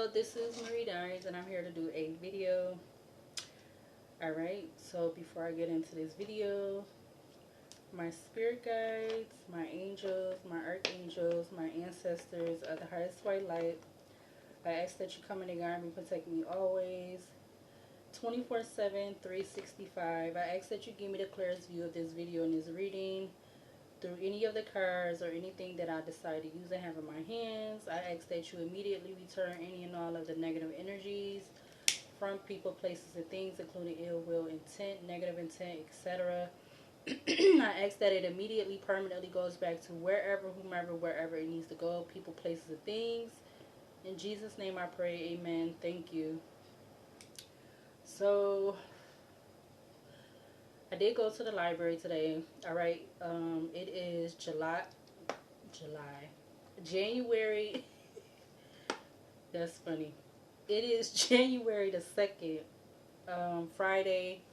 Hello, this is Marie Diaries, and I'm here to do a video. Alright, so before I get into this video, my spirit guides, my angels, my archangels, my ancestors of the highest white light, I ask that you come in and guide me, protect me always, 24/7, 365. I ask that you give me the clearest view of this video and this reading through any of the cards or anything that I decide to use and have in my hands. I ask that you immediately return any and all of the negative energies from people, places, and things, including ill will, intent, negative intent, etc. I ask that it immediately, permanently goes back to wherever, whomever, wherever it needs to go, people, places, and things. In Jesus' name I pray, amen. Thank you. So, I did go to the library today. Alright, it is January, that's funny. It is January the 2nd, Friday,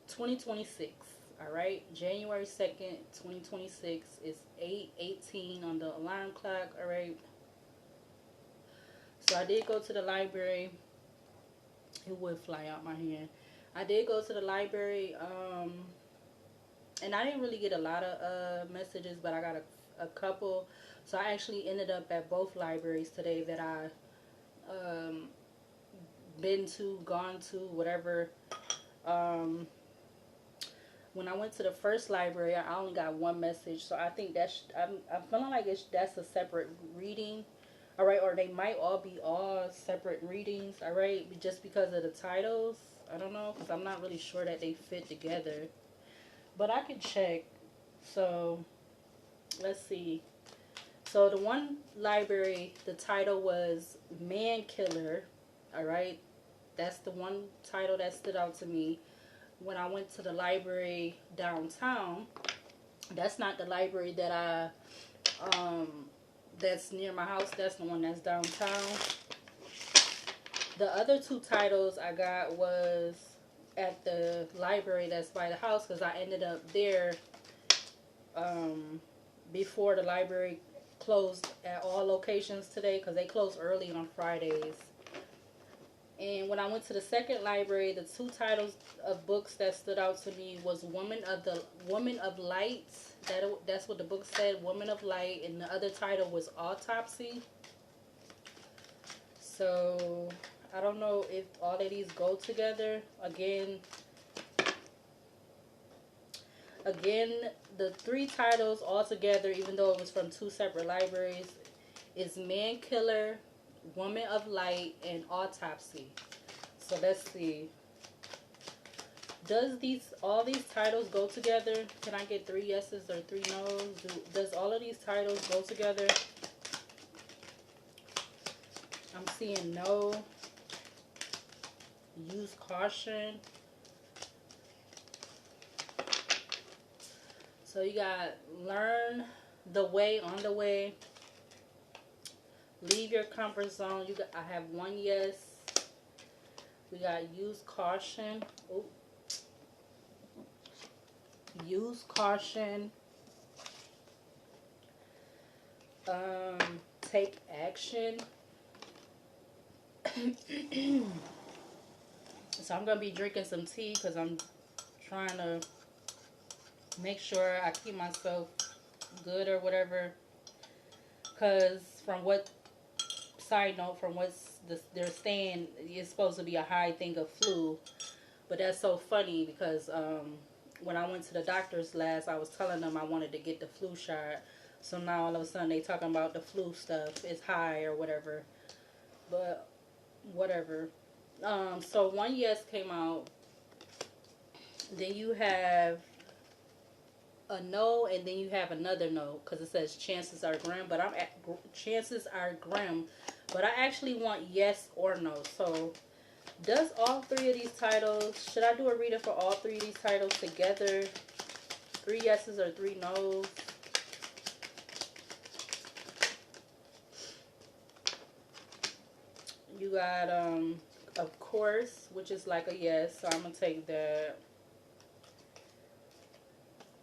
2026. Alright, January 2nd, 2026. It's 8:18 on the alarm clock. Alright, so I did go to the library. It would fly out my hand. I did go to the library, and I didn't really get a lot of messages, but I got a couple. So I actually ended up at both libraries today that I gone to, whatever. When I went to the first library, I only got one message, so I think that's I'm feeling like that's a separate reading. All right, or they might all be separate readings. All right, just because of the titles. I don't know, because I'm not really sure that they fit together, but I can check. So let's see. So the one library, the title was Man Killer. All right, that's the one title that stood out to me. When I went to the library downtown, that's not the library that I that's near my house. That's the one that's downtown. The other two titles I got was at the library that's by the house, because I ended up there before the library closed at all locations today, because they close early on Fridays. And when I went to the second library, the two titles of books that stood out to me was Woman of Light. That's what the book said, Woman of Light, and the other title was Autopsy. So I don't know if all of these go together. Again, the three titles all together, even though it was from two separate libraries, is Man Killer, Woman of Light, and Autopsy. So let's see. Does all these titles go together? Can I get 3 yeses or 3 no's? Does all of these titles go together? I'm seeing no. Use caution. So you got learn the way, on the way. Leave your comfort zone. I have 1 yes. We got use caution. Oh. Use caution. Take action. So I'm gonna be drinking some tea because I'm trying to make sure I keep myself good or whatever. Because from what side note, from what they're saying, it's supposed to be a high thing of flu, but that's so funny because when I went to the doctor's last, I was telling them I wanted to get the flu shot. So now all of a sudden they talking about the flu stuff is high or whatever. But whatever. So 1 yes came out. Then you have a no, and then you have another no, because it says chances are grim. But chances are grim. But I actually want yes or no. So does all 3 of these titles, should I do a reading for all 3 of these titles together? 3 yeses or 3 no's? You got, of course, which is like a yes, so I'm going to take that.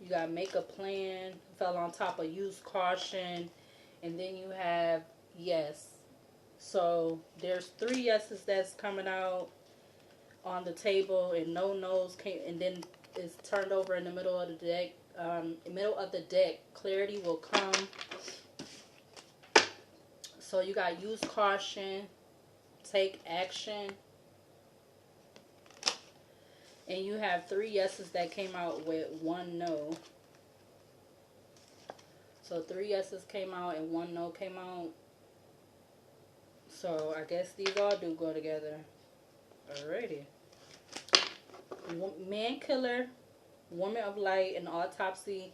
You got make a plan, fell on top of use caution, and then you have yes. So there's 3 yeses that's coming out on the table, and no nos came, and then it's turned over in the middle of the deck. Middle of the deck, clarity will come. So you got use caution, take action, and you have 3 yeses that came out with 1 no. So 3 yeses came out and 1 no came out. So I guess these all do go together. Alrighty. Man killer, woman of light, and autopsy.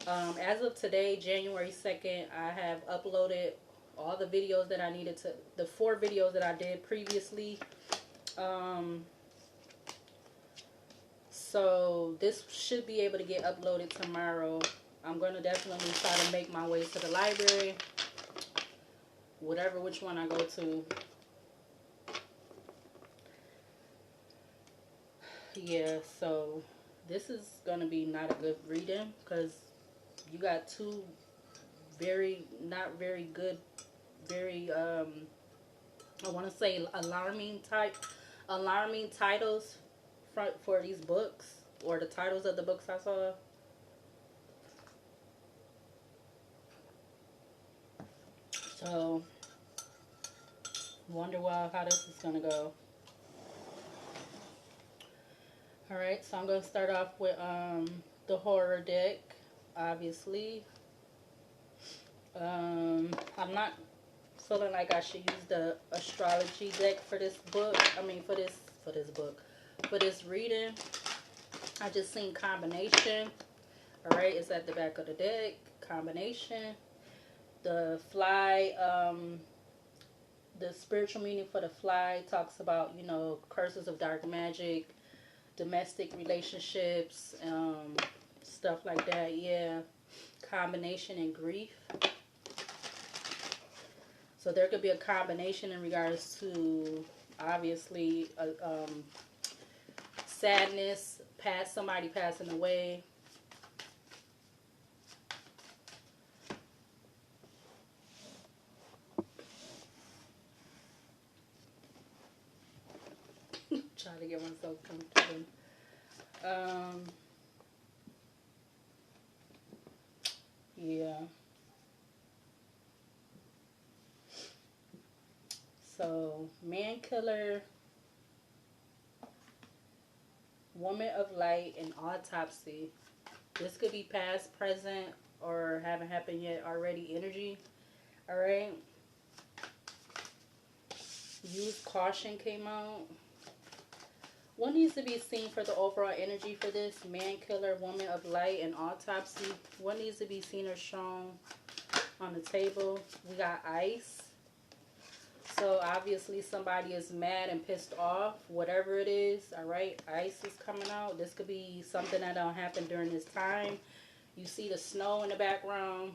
As of today, January 2nd, I have uploaded all the videos that I needed to, the 4 videos that I did previously. So this should be able to get uploaded tomorrow. I'm going to definitely try to make my way to the library, which one I go to. Yeah, so this is going to be not a good reading because you got 2 not very good, very, I want to say alarming titles for these books, or the titles of the books I saw. So, wonder how this is going to go. Alright, so I'm going to start off with the horror deck, obviously. I'm not feeling like I should use the astrology deck for this book. I mean, for this reading. I just seen combination. Alright, it's at the back of the deck. Combination. The fly, the spiritual meaning for the fly talks about, curses of dark magic, domestic relationships, stuff like that. Yeah. Combination and grief. So there could be a combination in regards to, obviously, sadness, somebody passing away. Trying to get myself comfortable. Yeah. So, man killer, woman of light, and autopsy. This could be past, present, or haven't happened yet already energy. Alright. Use caution came out. What needs to be seen for the overall energy for this? Man killer, woman of light, and autopsy. What needs to be seen or shown on the table? We got ice. So obviously somebody is mad and pissed off, whatever it is. Alright, ice is coming out. This could be something that don't happen during this time. You see the snow in the background.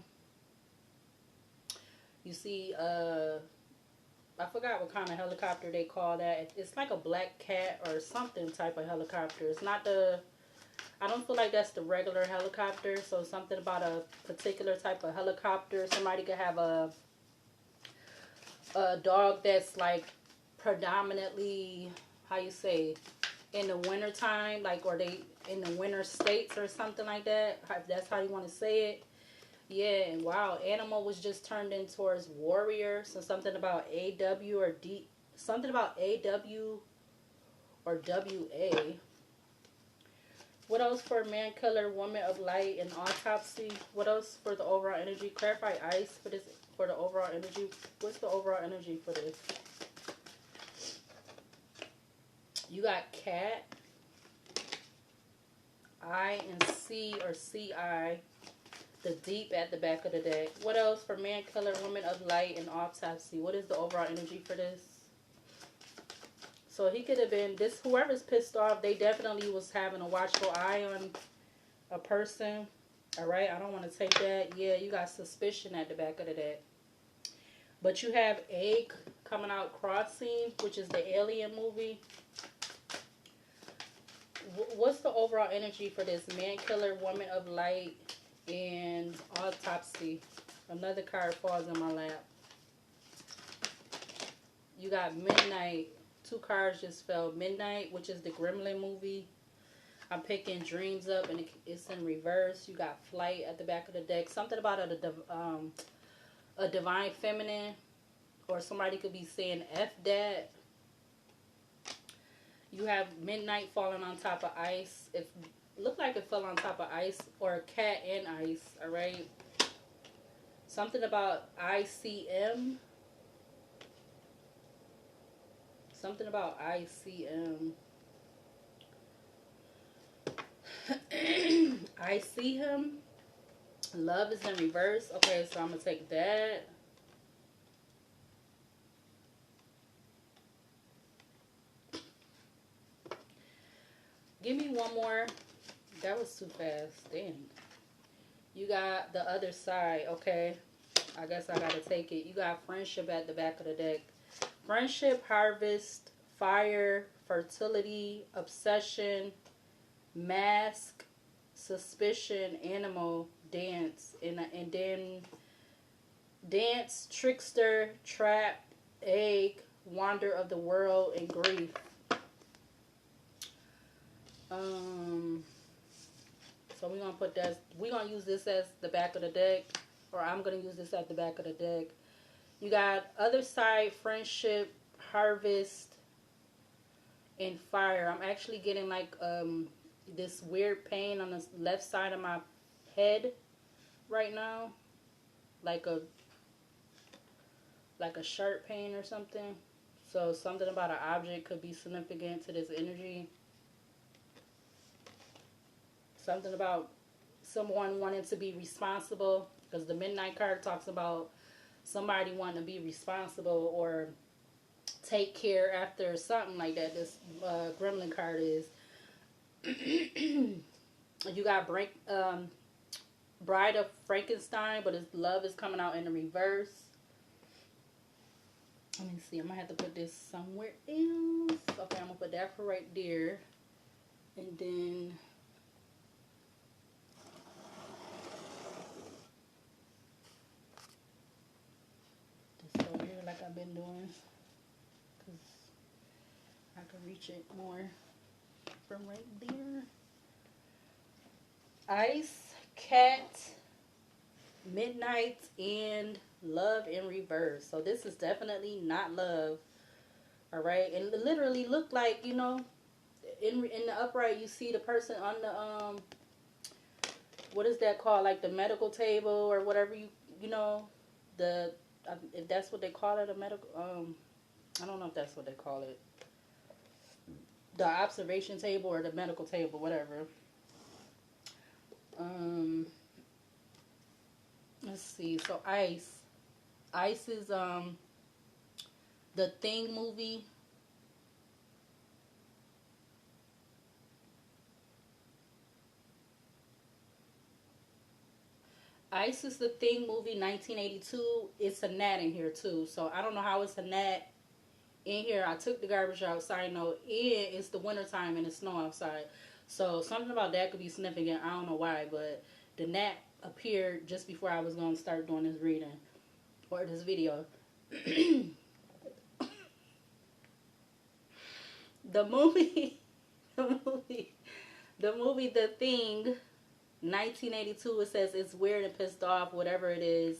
You see, I forgot what kind of helicopter they call that. It's like a black cat or something type of helicopter. It's not the, I don't feel like that's the regular helicopter. So something about a particular type of helicopter. Somebody could have a dog that's like predominantly, how you say, in the winter time, like, or they in the winter states or something like that. If that's how you want to say it. Yeah, and wow, animal was just turned in towards warrior. So something about AW or D, something about AW or WA. What else for man killer, woman of light, and autopsy? What else for the overall energy? Clarify ice for this, for the overall energy. What's the overall energy for this? You got cat, I and C or CI. The deep at the back of the deck. What else for man killer, woman of light, and autopsy? What is the overall energy for this? So he could have been, this, whoever's pissed off, they definitely was having a watchful eye on a person. Alright, I don't want to take that. Yeah, you got suspicion at the back of the deck. But you have egg coming out crossing, which is the Alien movie. What's the overall energy for this man killer, woman of light, and autopsy? Another card falls in my lap. You got Midnight. Two cards just fell. Midnight, which is the Gremlin movie. I'm picking Dreams up, and it's in reverse. You got Flight at the back of the deck. Something about a divine feminine, or somebody could be saying F that. You have Midnight falling on top of ice. It looked like it fell on top of ice, or a cat and ice. All right. Something about ICM. Something about ICM. I see him. Love is in reverse. Okay, so I'm going to take that. Give me one more. That was too fast. Damn. You got the other side. Okay. I guess I got to take it. You got Friendship at the back of the deck. Friendship, Harvest, Fire, Fertility, Obsession, Mask, Suspicion, Animal, Dance, and then Dance, Trickster, Trap, Egg, Wander of the World, and Grief. So we're gonna use this as the back of the deck, or I'm gonna use this at the back of the deck. You got Other Side, Friendship, Harvest, and Fire. I'm actually getting like this weird pain on the left side of my head right now, like a sharp pain or something. So something about an object could be significant to this energy. Something about someone wanting to be responsible, because the Midnight card talks about somebody wanting to be responsible or take care after something like that. This Gremlin card is. You got Bride of Frankenstein, but his love is coming out in the reverse. Let me see. I'm gonna have to put this somewhere else. Okay, I'm gonna put that for right there, and then this over here, like I've been doing, because I can reach it more from right there. Ice, Cat, Midnight, and Love in reverse. So this is definitely not love. All right, and it literally looked like, you know, in the upright, you see the person on the what is that called, like the medical table or whatever, you know, the if that's what they call it, a medical I don't know if that's what they call it, the observation table or the medical table, whatever. Let's see. So Ice is the Thing movie. Ice is the Thing movie, 1982. It's a gnat in here too. So I don't know how it's a gnat in here. I took the garbage out, side note, and it's the wintertime and it's snow outside. So something about that could be significant. I don't know why, but the gnat appeared just before I was going to start doing this reading or this video. The movie, The Thing, 1982, it says it's weird and pissed off, whatever it is.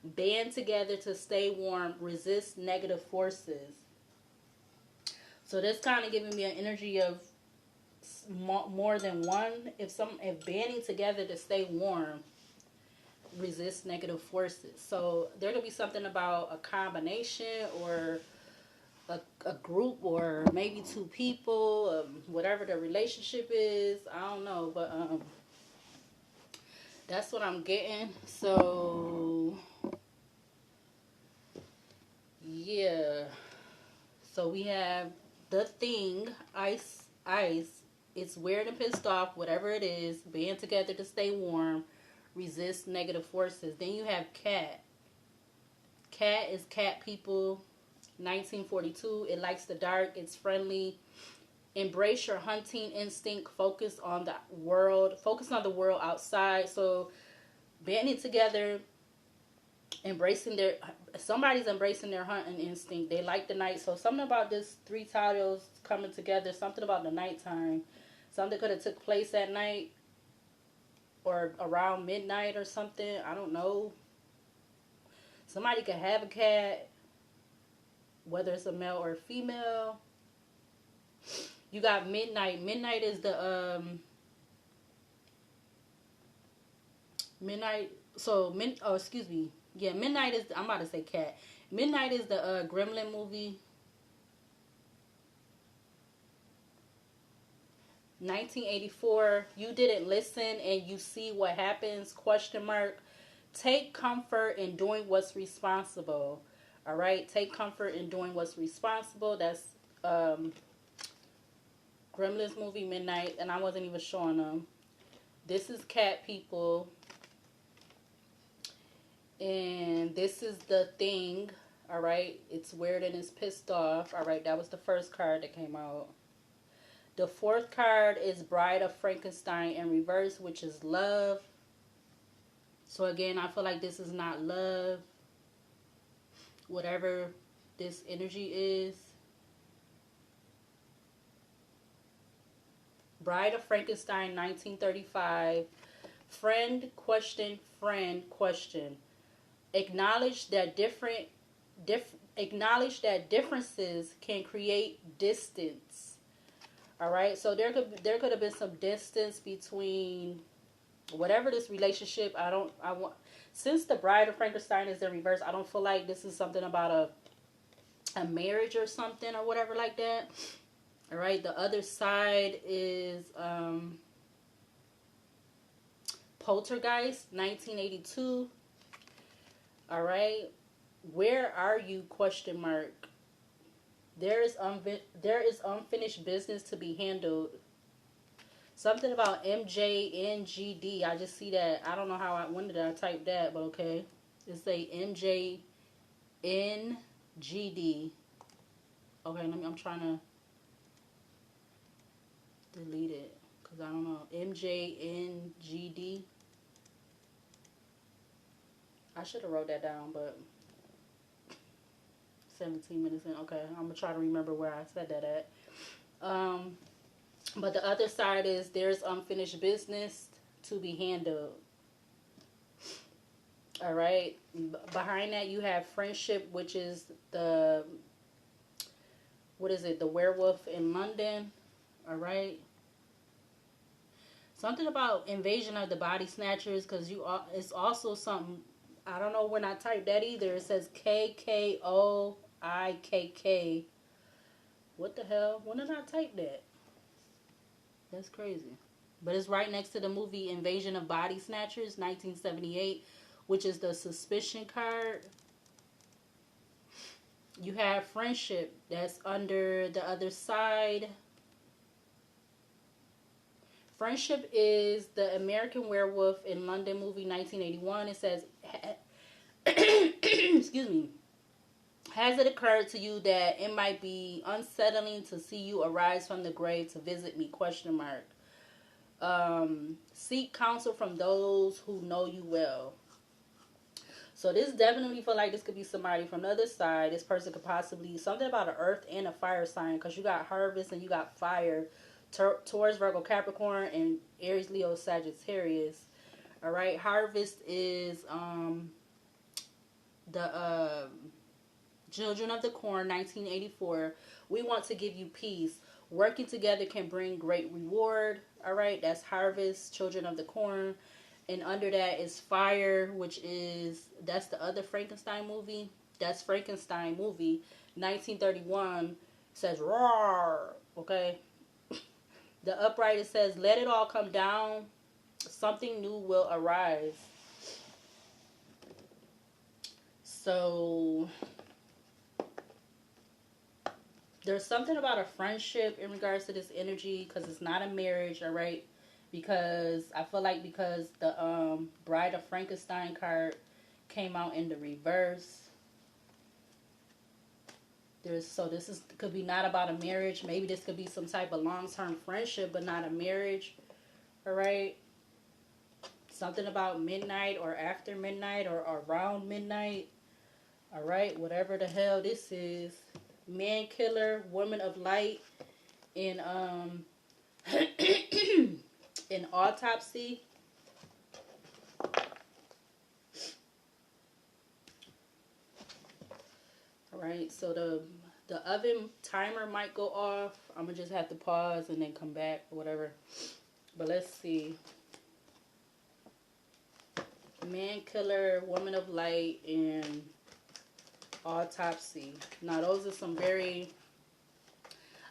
Band together to stay warm, resist negative forces. So that's kind of giving me an energy of more than one. If banding together to stay warm, resist negative forces. So there could be something about a combination or a group, or maybe two people, whatever the relationship is. I don't know, but that's what I'm getting. So yeah. So we have The Thing, Ice. It's weird and pissed off, whatever it is. Band together to stay warm. Resist negative forces. Then you have Cat. Cat is cat people. 1942. It likes the dark. It's friendly. Embrace your hunting instinct. Focus on the world. Focus on the world outside. So banding together embracing their, somebody's embracing their hunting instinct. They like the night. So something about this three titles coming together, something about the nighttime, something could have took place at night or around midnight or something. I don't know. Somebody could have a cat, whether it's a male or a female. You got midnight. Midnight is the midnight. So oh, excuse me. Yeah, midnight is. I'm about to say cat. Midnight is the Gremlin movie. 1984. You didn't listen, and you see what happens? Question mark. Take comfort in doing what's responsible. All right. Take comfort in doing what's responsible. That's Gremlins movie Midnight, and I wasn't even showing them. This is Cat People. And this is The Thing. All right. It's weird and it's pissed off. All right. That was the first card that came out. The fourth card is Bride of Frankenstein in reverse, which is love. So again, I feel like this is not love. Whatever this energy is. Bride of Frankenstein, 1935. Friend, question, friend, question. Acknowledge that differences can create distance. All right, so there could have been some distance between whatever this relationship. I want, since the Bride of Frankenstein is in reverse, I don't feel like this is something about a marriage or something or whatever like that. All right, the other side is Poltergeist, 1982. All right, where are you? Question mark. There is unfinished business to be handled. Something about MJNGD. I just see that. I don't know when did I type that, but okay. It's a MJNGD. Okay, I'm trying to delete it because I don't know. MJNGD. I should have wrote that down, but 17 minutes in. Okay, I'm gonna try to remember where I said that at. But the other side is there's unfinished business to be handled. All right. Behind that you have friendship, which is the the werewolf in London. All right. Something about invasion of the body snatchers, because it's also something. I don't know when I typed that either. It says KKOIKK. What the hell? When did I type that? That's crazy. But it's right next to the movie Invasion of Body Snatchers, 1978, which is the suspicion card. You have friendship. That's under the other side. Friendship is the American Werewolf in London movie, 1981. It says, excuse me. Has it occurred to you that it might be unsettling to see you arise from the grave to visit me? Question mark. Seek counsel from those who know you well. So this definitely feel like this could be somebody from the other side. This person could possibly, something about an earth and a fire sign, because you got harvest and you got fire. Taurus, Virgo, Capricorn, and Aries, Leo, Sagittarius. All right. Harvest is the Children of the Corn, 1984. We want to give you peace. Working together can bring great reward. All right. That's Harvest, Children of the Corn. And under that is Fire, which is, that's the other Frankenstein movie. That's Frankenstein movie, 1931. It says, roar. Okay. The upright, it says, let it all come down. Something new will arise. So there's something about a friendship in regards to this energy, because it's not a marriage, all right? Because I feel like because the Bride of Frankenstein card came out in the reverse. This could be not about a marriage. Maybe this could be some type of long-term friendship, but not a marriage. All right. something about midnight or after midnight or around midnight. All right, whatever the hell this is. Man killer, woman of light in in autopsy. All right, so the oven timer might go off. I'm gonna just have to pause and then come back or whatever. But let's see. Man killer, woman of light, and autopsy. Now those are some very,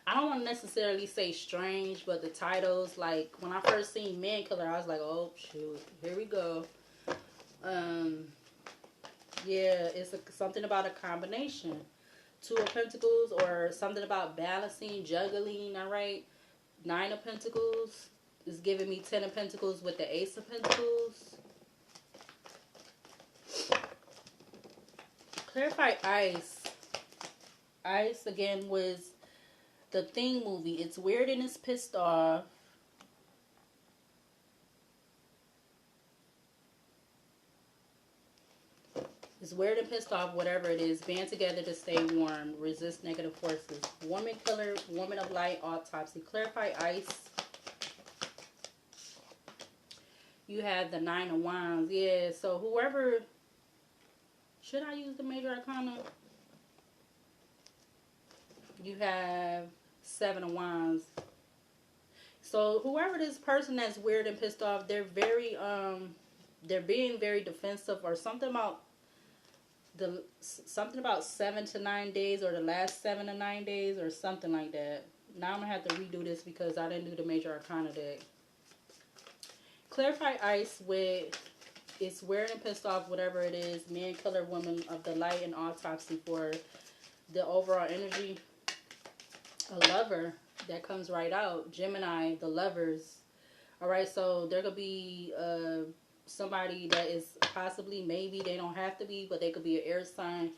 I don't want to necessarily say strange, but the titles, like when I first seen man killer, I was like, oh shoot, here we go. Yeah, it's something about a combination. Two of Pentacles, or something about balancing, juggling. All right, Nine of Pentacles is giving me Ten of Pentacles with the Ace of Pentacles. Clarify Ice. Ice again was the Thing movie. It's weird and it's pissed off. It's weird and pissed off, whatever it is. Band together to stay warm. Resist negative forces. Woman killer, woman of light, autopsy. Clarify Ice. You have the Nine of Wands. Yeah, so whoever... Should I use the Major Arcana? You have Seven of Wands. So whoever this person that's weird and pissed off, they're very, they're being very defensive, or something about something about 7 to 9 days, or the last 7 to 9 days, or something like that. Now I'm gonna have to redo this because I didn't do the Major Arcana deck. Clarify Ice with it's weird and pissed off, whatever it is. Man, killer, woman of the light, and autopsy for the overall energy. A lover that comes right out. Gemini, the lovers. All right, so there could be somebody that is possibly, maybe, they don't have to be, but they could be an air sign.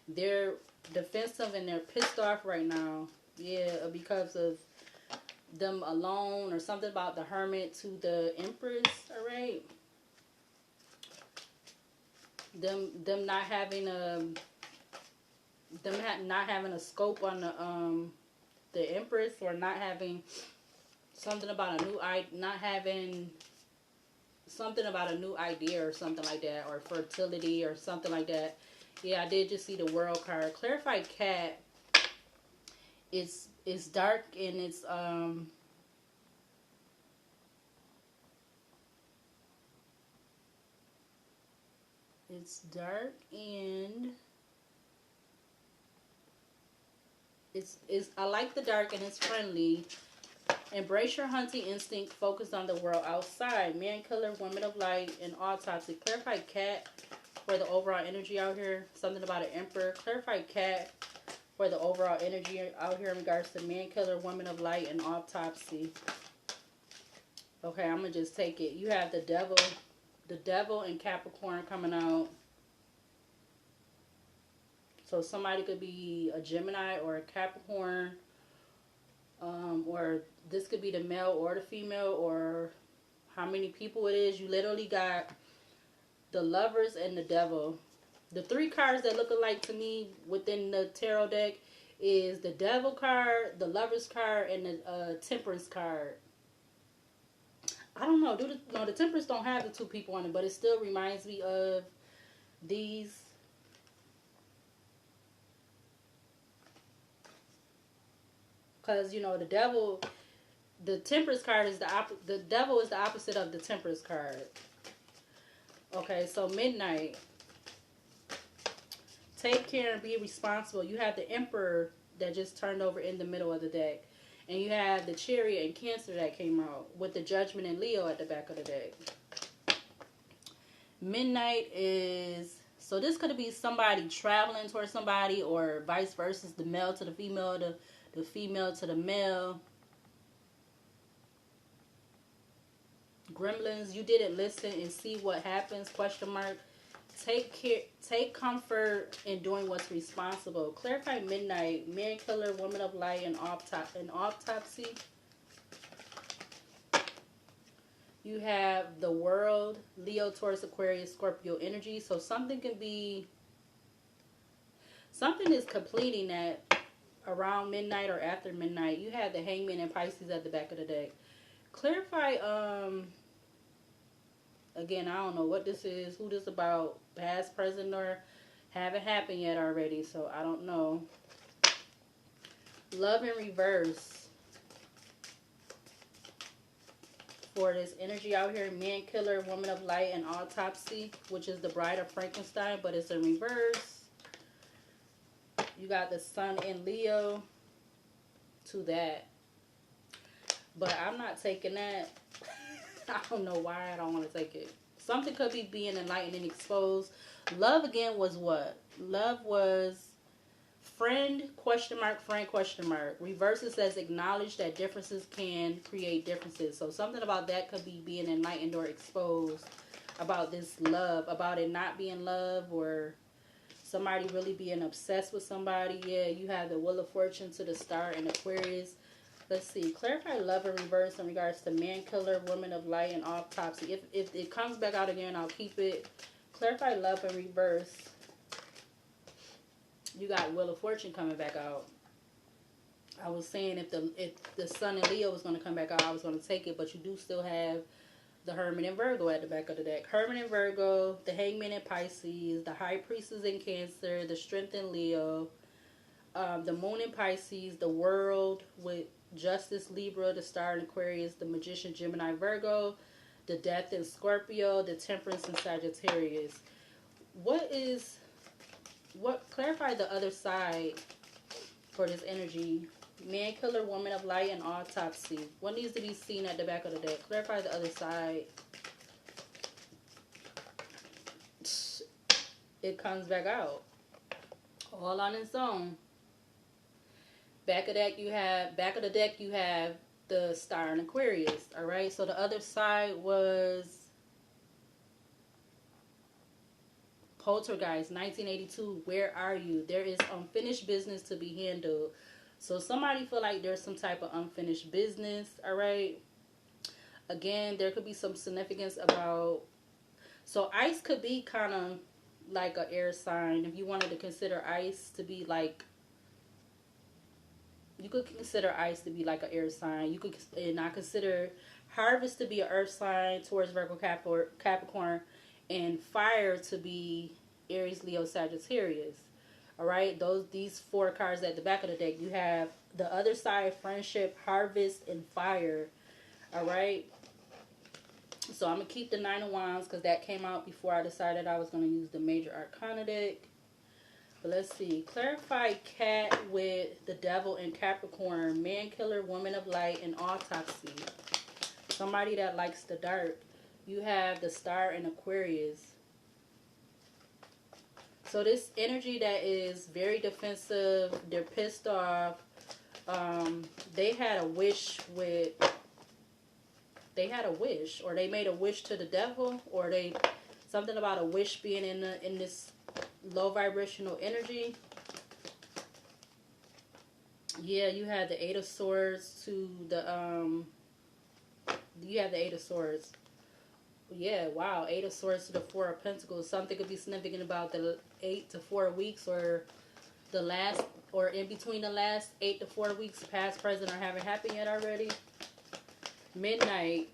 They're defensive and they're pissed off right now. Yeah, because of them alone, or something about the Hermit to the Empress. All right. Them not having a not having a scope on the Empress, or not having something about a new not having something about a new idea or something like that, or fertility or something like that. Yeah, I did just see the World card. Clarify Cat. It's dark and it's dark and it's I like the dark and it's friendly. Embrace your hunting instinct. Focus on the world outside. Man killer, woman of light, and autopsy. Clarify Cat for the overall energy out here. Something about an Emperor. Clarify Cat for the overall energy out here in regards to man killer, woman of light, and autopsy. Okay, I'm gonna just take it. You have the devil and Capricorn coming out. So somebody could be a Gemini or a Capricorn, or this could be the male or the female, or how many people it is. You literally got the lovers and the devil. The three cards that look alike to me within the tarot deck is the devil card, the lovers card, and the temperance card. I don't know. No, the temperance don't have the two people on it, but it still reminds me of these. Because, you know, the devil, the temperance card is the devil is the opposite of the temperance card. Okay, so midnight. Take care and be responsible. You have the Emperor that just turned over in the middle of the deck. And you have the Chariot and Cancer that came out with the Judgment and Leo at the back of the deck. Midnight is... So this could be somebody traveling towards somebody, or vice versa. The male to the female, the female to the male. Gremlins, you didn't listen and see what happens, question mark. Take comfort in doing what's responsible. Clarify midnight. Man killer, woman of light, and autopsy. You have the world, Leo, Taurus, Aquarius, Scorpio energy. So something can be, something is completing that around midnight or after midnight. You have the Hangman and Pisces at the back of the deck. Clarify, again, I don't know what this is, who this about, past, present, or haven't happened yet already, so I don't know. Love in reverse for this energy out here. Man killer, woman of light, and autopsy, which is the bride of Frankenstein, but it's in reverse. You got the sun in Leo to that. But I'm not taking that. I don't know why I don't want to take it. Something could be being enlightened and exposed. Love again was what? Love was friend, question mark, friend, question mark. Reverse it says acknowledge that differences can create differences. So something about that could be being enlightened or exposed about this love, about it not being love, or somebody really being obsessed with somebody. Yeah, you have the Wheel of Fortune to the Star in Aquarius. Let's see. Clarify love in reverse in regards to man killer, woman of light, and autopsy. If it comes back out again, I'll keep it. Clarify love in reverse. You got Wheel of Fortune coming back out. I was saying if the Sun in Leo was going to come back out, I was going to take it. But you do still have the Hermit and Virgo at the back of the deck. Hermit and Virgo, the Hangman in Pisces, the High Priestess in Cancer, the Strength in Leo, the Moon in Pisces, the World with Justice, Libra, the Star in Aquarius, the Magician, Gemini, Virgo, the Death in Scorpio, the Temperance in Sagittarius. Clarify the other side for this energy. Man killer, woman of light, and autopsy. What needs to be seen at the back of the deck? Clarify the other side. It comes back out all on its own. Back of the deck you have the Star in Aquarius. All right. So the other side was Poltergeist, 1982. Where are you? There is unfinished business to be handled. So somebody feel like there's some type of unfinished business. All right. Again, there could be some significance about. So ice could be kind of like an air sign. If you wanted to consider ice to be like. You could consider ice to be like an air sign. You could, and I consider harvest to be an earth sign towards Virgo, Capricorn, and fire to be Aries, Leo, Sagittarius. All right, these four cards at the back of the deck. You have the other side, friendship, harvest, and fire. All right. So I'm gonna keep the Nine of Wands because that came out before I decided I was gonna use the Major Arcana deck. But let's see. Clarify cat with the Devil in Capricorn, man killer, woman of light, and autopsy. Somebody that likes the dark. You have the Star in Aquarius. So this energy that is very defensive, they're pissed off. They had a wish, or they made a wish to the devil, or something about a wish being in this low vibrational energy. Yeah, you had the Eight of Swords to the you have the Eight of Swords. Yeah, wow. 8 of Swords to the 4 of Pentacles. Something could be significant about the 8 to 4 weeks, or in between the last 8 to 4 weeks, past, present, or haven't happened yet already. Midnight.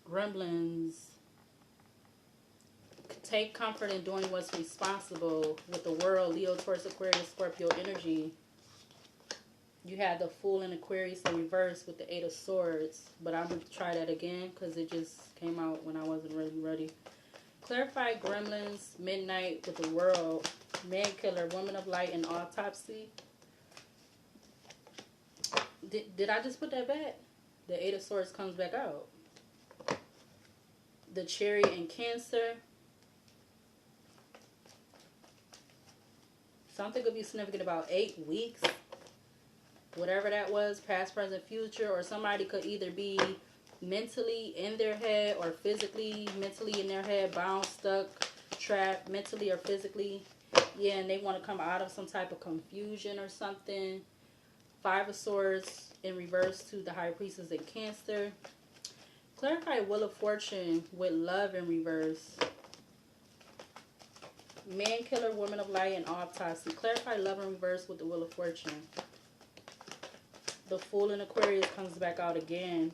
Gremlins. Take comfort in doing what's responsible with the World. Leo, Taurus, Aquarius, Scorpio energy. You had the Fool in Aquarius in reverse with the 8 of Swords. But I'm going to try that again because it just came out when I wasn't really ready. Clarify Gremlins, Midnight with the World. Man killer, woman of light, and autopsy. Did I just put that back? The 8 of Swords comes back out. The Chariot in Cancer. Something could be significant about 8 weeks. Whatever that was, past, present, future, or somebody could either be mentally in their head or physically, mentally in their head, bound, stuck, trapped, mentally or physically. Yeah, and they want to come out of some type of confusion or something. 5 of Swords in reverse to the High Priestess in Cancer. Clarify Wheel of Fortune with love in reverse. Man killer, woman of light, and autopsy. Clarify love in reverse with the Wheel of Fortune. The Fool in Aquarius comes back out again.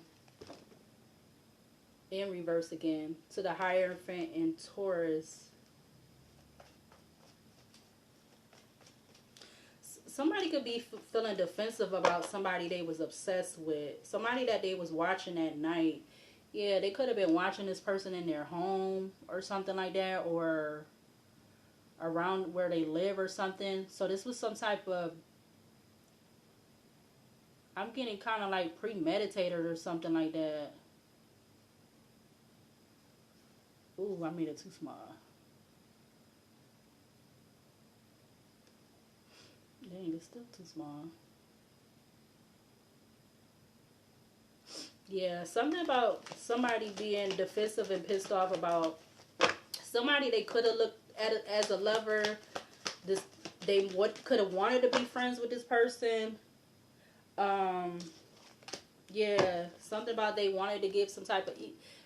In reverse again. To the Hierophant in Taurus. Somebody could be feeling defensive about somebody they was obsessed with. Somebody that they was watching at night. Yeah, they could have been watching this person in their home or something like that. Or around where they live or something. So this was some type of, I'm getting kind of like premeditated or something like that. Ooh, I made it too small. Dang, it's still too small. Yeah, something about somebody being defensive and pissed off about somebody they could have looked at it as a lover. This they could have wanted to be friends with this person. Yeah, something about they wanted to give some type of.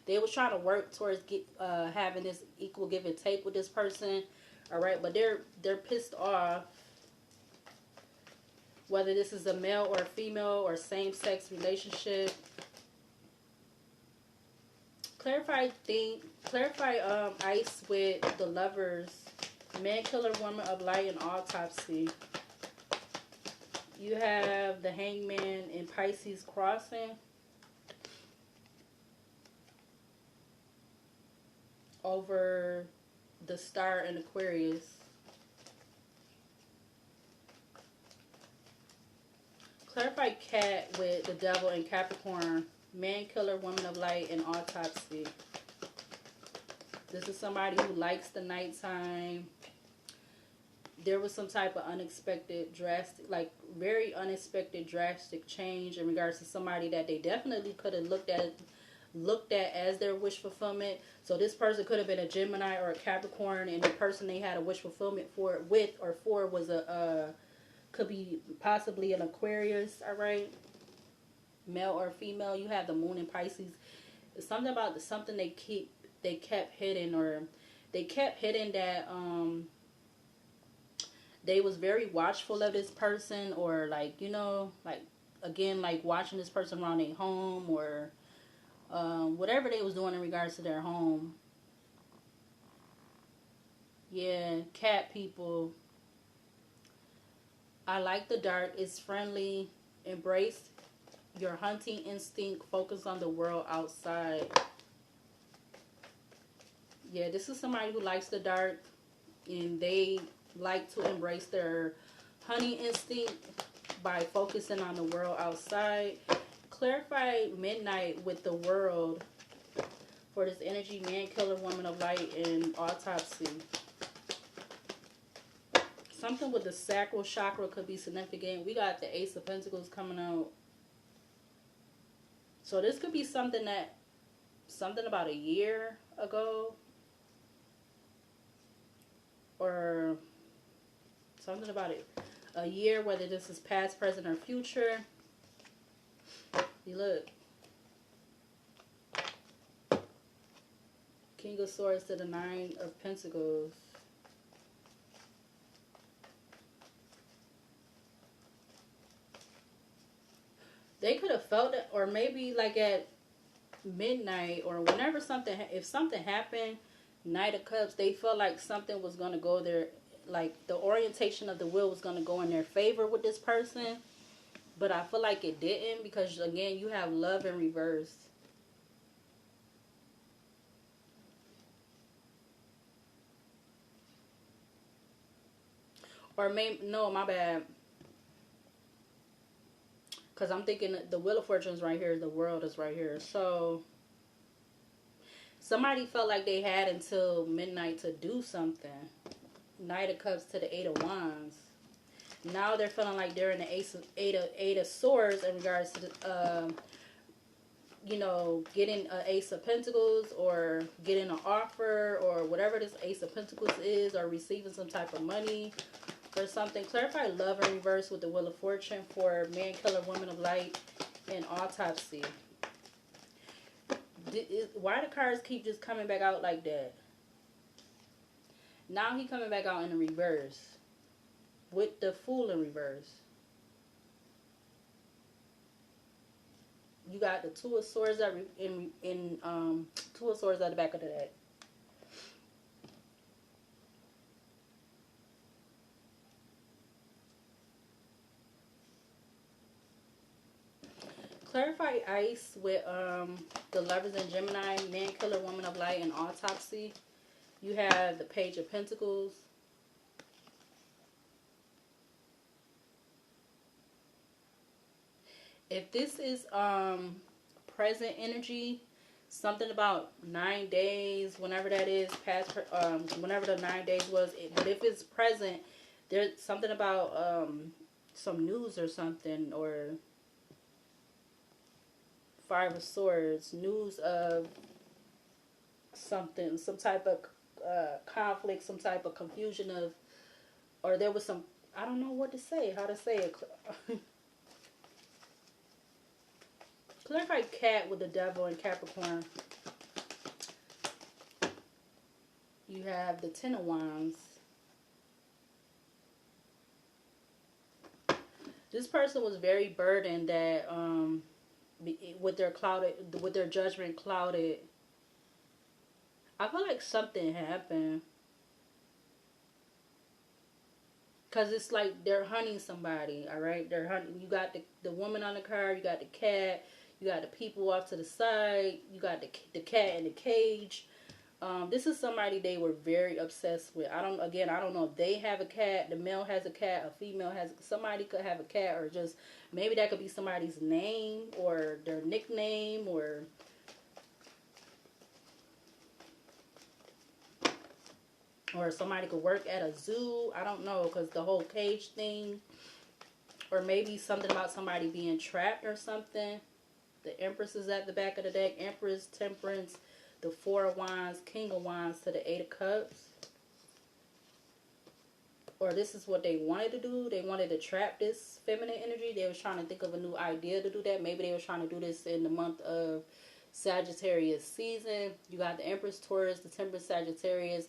They was trying to work towards having this equal give and take with this person. All right, but they're pissed off. Whether this is a male or a female or same-sex relationship. Clarify ice with the Lovers. Man killer, woman of light, and autopsy. You have the Hangman in Pisces crossing. Over the Star in Aquarius. Clarify Cat with the Devil in Capricorn. Man killer, woman of light, and autopsy. This is somebody who likes the nighttime. There was some type of unexpected, drastic, like very unexpected, drastic change in regards to somebody that they definitely could have looked at as their wish fulfillment. So this person could have been a Gemini or a Capricorn, and the person they had a wish fulfillment for was could be possibly an Aquarius. All right, male or female. You have the Moon in Pisces. It's something about something they kept hidden, or they kept hidden that they was very watchful of this person, or like, you know, like again, like watching this person around their home, or whatever they was doing in regards to their home. Yeah, cat people. I like the dark. It's friendly. Embrace your hunting instinct. Focus on the world outside. Yeah, this is somebody who likes the dark, and they like to embrace their hunting instinct by focusing on the world outside. Clarify midnight with the World for this energy. Man killer, woman of light, and autopsy. Something with the sacral chakra could be significant. We got the Ace of Pentacles coming out. So this could be something about a year ago. Or something about it. A year, whether this is past, present, or future. You look. King of Swords to the Nine of Pentacles. They could have felt it, or maybe like at midnight or whenever if something happened, Knight of Cups, they felt like something was going to go there, like the orientation of the wheel was going to go in their favor with this person. But I feel like it didn't, because again, you have love in reverse. Or maybe, no, my bad. Because I'm thinking the Wheel of Fortune is right here. The World is right here. So somebody felt like they had until midnight to do something. Knight of Cups to the Eight of Wands. Now they're feeling like they're in the Eight of Swords in regards to, you know, getting an Ace of Pentacles, or getting an offer, or whatever this Ace of Pentacles is, or receiving some type of money or something. Clarify love in reverse with the Wheel of Fortune for man killer, woman of light, and autopsy. Why the cards keep just coming back out like that? Now he coming back out in the reverse with the Fool in reverse. You got the Two of Swords that Two of Swords at the back of the deck. Clarify ice with the Lovers in Gemini, Man Killer, Woman of Light, and Autopsy. You have the Page of Pentacles. If this is present energy, something about 9 days, whenever that is, past whenever the 9 days was. But if it's present, there's something about some news or something, or Five of Swords, news of something, some type of conflict, some type of confusion of, or there was some, I don't know what to say, how to say it. Clarify cat with the Devil and Capricorn. You have the Ten of Wands. This person was very burdened that with their judgment clouded. I feel like something happened. Because it's like they're hunting somebody, all right? They're hunting. You got the woman on the card, you got the cat, you got the people off to the side, you got the cat in the cage. This is somebody they were very obsessed with. I don't know if they have a cat, the male has a cat, a female has, somebody could have a cat, or just, maybe that could be somebody's name, or their nickname, or somebody could work at a zoo. I don't know, because the whole cage thing, or maybe something about somebody being trapped or something. The Empress is at the back of the deck. Empress, Temperance, the Four of Wands, King of Wands to the Eight of Cups. Or this is what they wanted to do. They wanted to trap this feminine energy. They was trying to think of a new idea to do that. Maybe they was trying to do this in the month of Sagittarius season. You got the Empress, Taurus, the Temperance, Sagittarius,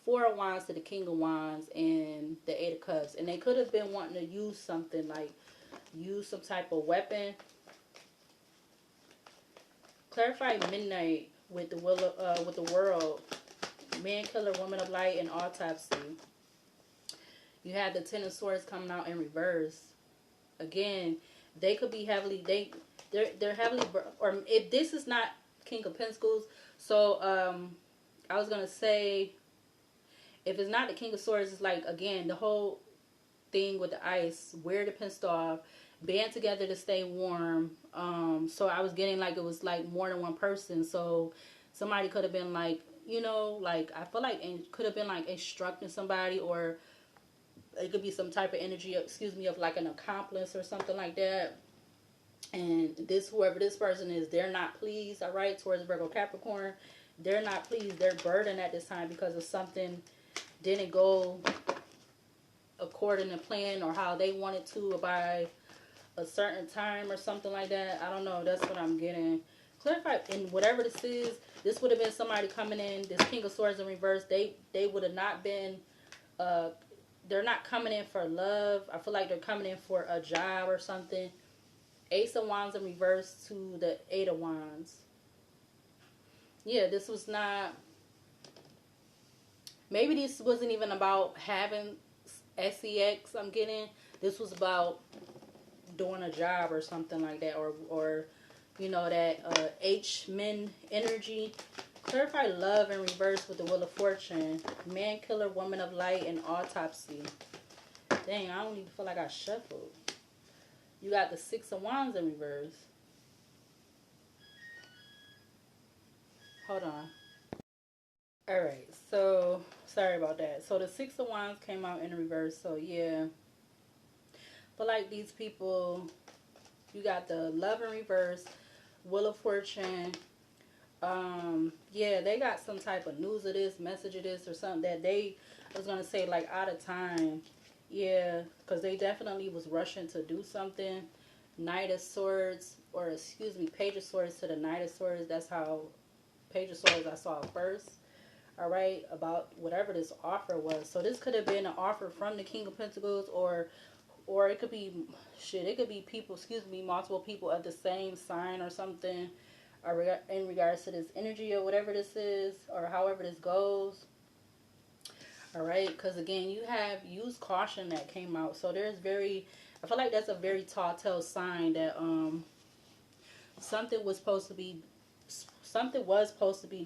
Four of Wands to the King of Wands, and the Eight of Cups. And they could have been wanting to use something, like use some type of weapon. Clarify Midnight with the with the World, Man Killer, Woman of Light, and Autopsy. You have the Ten of Swords coming out in reverse. Again, they could be heavily, they're heavily, or if this is not King of Pentacles, so I was gonna say, if it's not the King of Swords, it's like, again, the whole thing with the ice, wear the pissed off, band together to stay warm. So I was getting like it was like more than one person. So somebody could have been like, you know, like, I feel like it could have been like instructing somebody, or it could be some type of energy, excuse me, of like an accomplice or something like that. And this, whoever this person is, they're not pleased, all right, towards Virgo Capricorn. They're not pleased. They're burdened at this time because of something didn't go according to plan, or how they wanted to by a certain time or something like that. I don't know. That's what I'm getting. Clarify, and whatever this is, this would have been somebody coming in, this King of Swords in reverse. They would have not been, they're not coming in for love. I feel like they're coming in for a job or something. Ace of Wands in reverse to the Eight of Wands. Yeah, this was not, maybe this wasn't even about having sex, I'm getting. This was about doing a job or something like that, or you know, that H-men energy. Clarify love in reverse with the Wheel of Fortune, Man Killer, Woman of Light, and Autopsy. Dang, I don't even feel like I shuffled. You got the Six of Wands in reverse. Hold on. Alright, so sorry about that. So the Six of Wands came out in reverse. So yeah, but like these people, you got the Love in reverse, Wheel of Fortune. Yeah, they got some type of news of this, message of this, or something that they, I was gonna say, like, out of time. Yeah, because they definitely was rushing to do something. Knight of Swords, or excuse me, Page of Swords to the Knight of Swords. That's how Page of Swords I saw first. All right, about whatever this offer was. So this could have been an offer from the King of Pentacles, or it could be shit. It could be people, excuse me, multiple people of the same sign or something, or in regards to this energy or whatever this is, or however this goes. All right, because again, you have use caution that came out. So there's I feel like that's a very tall tale sign that something was supposed to be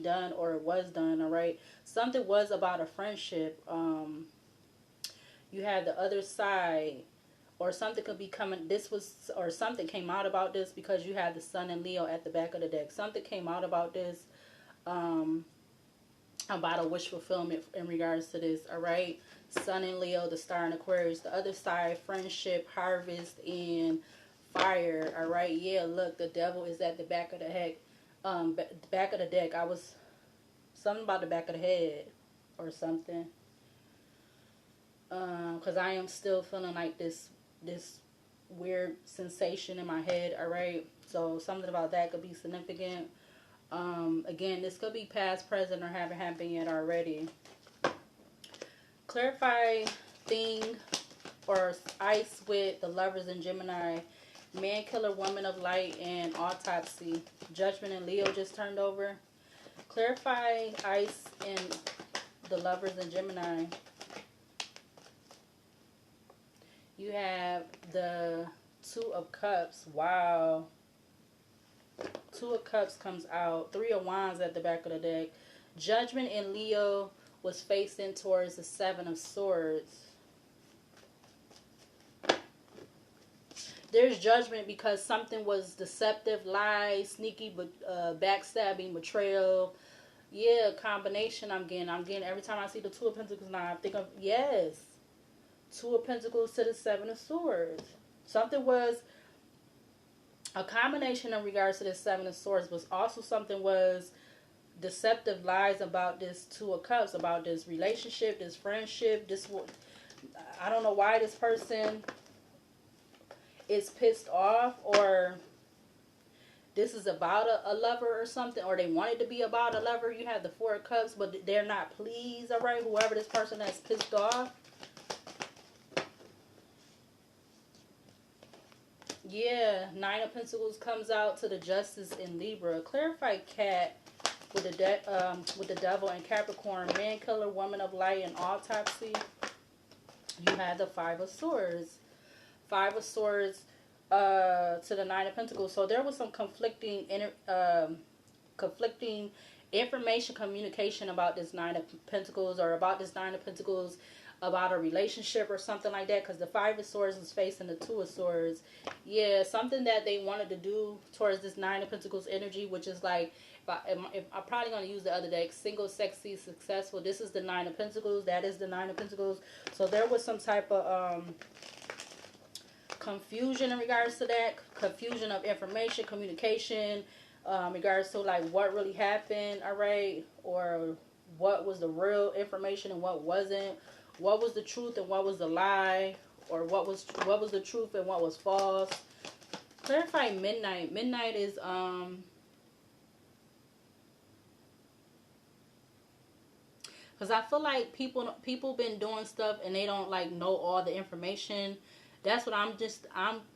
done, or it was done. All right, something was about a friendship. You had the other side, or something could be coming. Or something came out about this, because you had the Sun and Leo at the back of the deck. Something came out about this, about a wish fulfillment in regards to this. All right, Sun and Leo, the Star and Aquarius. The other side, friendship, harvest, and fire. All right, yeah. Look, the Devil is at the back of the back of the deck. I was something about the back of the head or something. Because I am still feeling like this weird sensation in my head. All right, so something about that could be significant. Again, this could be past, present, or haven't happened yet already. Clarify thing or ice with the Lovers in Gemini. Man Killer, Woman of Light, and Autopsy. Judgment and Leo just turned over. Clarify ice and the Lovers in Gemini. You have the Two of Cups. Wow. Two of Cups comes out. Three of Wands at the back of the deck. Judgment in Leo was facing towards the Seven of Swords. There's judgment because something was deceptive, lies, sneaky, backstabbing, betrayal. Yeah, combination I'm getting every time I see the Two of Pentacles now, I think of, yes, Two of Pentacles to the Seven of Swords. Something was a combination in regards to this Seven of Swords, but also something was deceptive lies about this Two of Cups, about this relationship, this friendship. I don't know why this person is pissed off, or this is about a lover or something, or they want it to be about a lover. You have the Four of Cups, but they're not pleased. All right, whoever this person that's pissed off. Yeah, Nine of Pentacles comes out to the Justice in Libra. Clarify Cat with the Devil and Capricorn. Man Killer, Woman of Light, and Autopsy. You had the Five of Swords. Five of Swords to the Nine of Pentacles. So there was some conflicting information, communication about this Nine of Pentacles, or about this Nine of Pentacles, about a relationship or something like that, because the Five of Swords is facing the Two of Swords. Yeah, something that they wanted to do towards this Nine of Pentacles energy, which is like, if I'm probably going to use the other deck, single, sexy, successful. This is the Nine of Pentacles. That is the Nine of Pentacles. So there was some type of confusion in regards to that. Confusion of information, communication, in regards to like what really happened, all right? Or what was the real information and what wasn't. What was the truth and what was the lie, or what was the truth and what was false. Clarify Midnight. Midnight is because I feel like people been doing stuff and they don't like know all the information. That's what I'm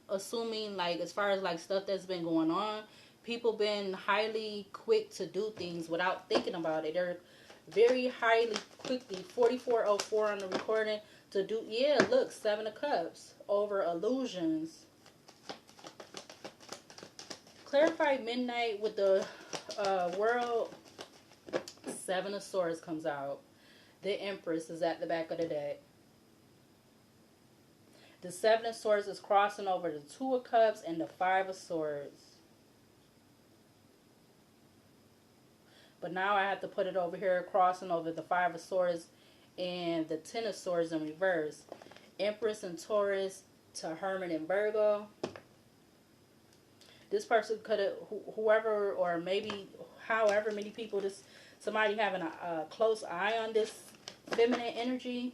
assuming, like, as far as like stuff that's been going on. People been highly quick to do things without thinking about it. They're very highly quickly, 4404 on the recording, to do, yeah, look, Seven of Cups over illusions. Clarify Midnight with the World. Seven of Swords comes out. The Empress is at the back of the deck. The Seven of Swords is crossing over the Two of Cups and the Five of Swords. But now I have to put it over here, crossing over the Five of Swords and the Ten of Swords in reverse. Empress and Taurus to Hermit and Virgo. This person could have, whoever, or maybe however many people, somebody having a close eye on this feminine energy.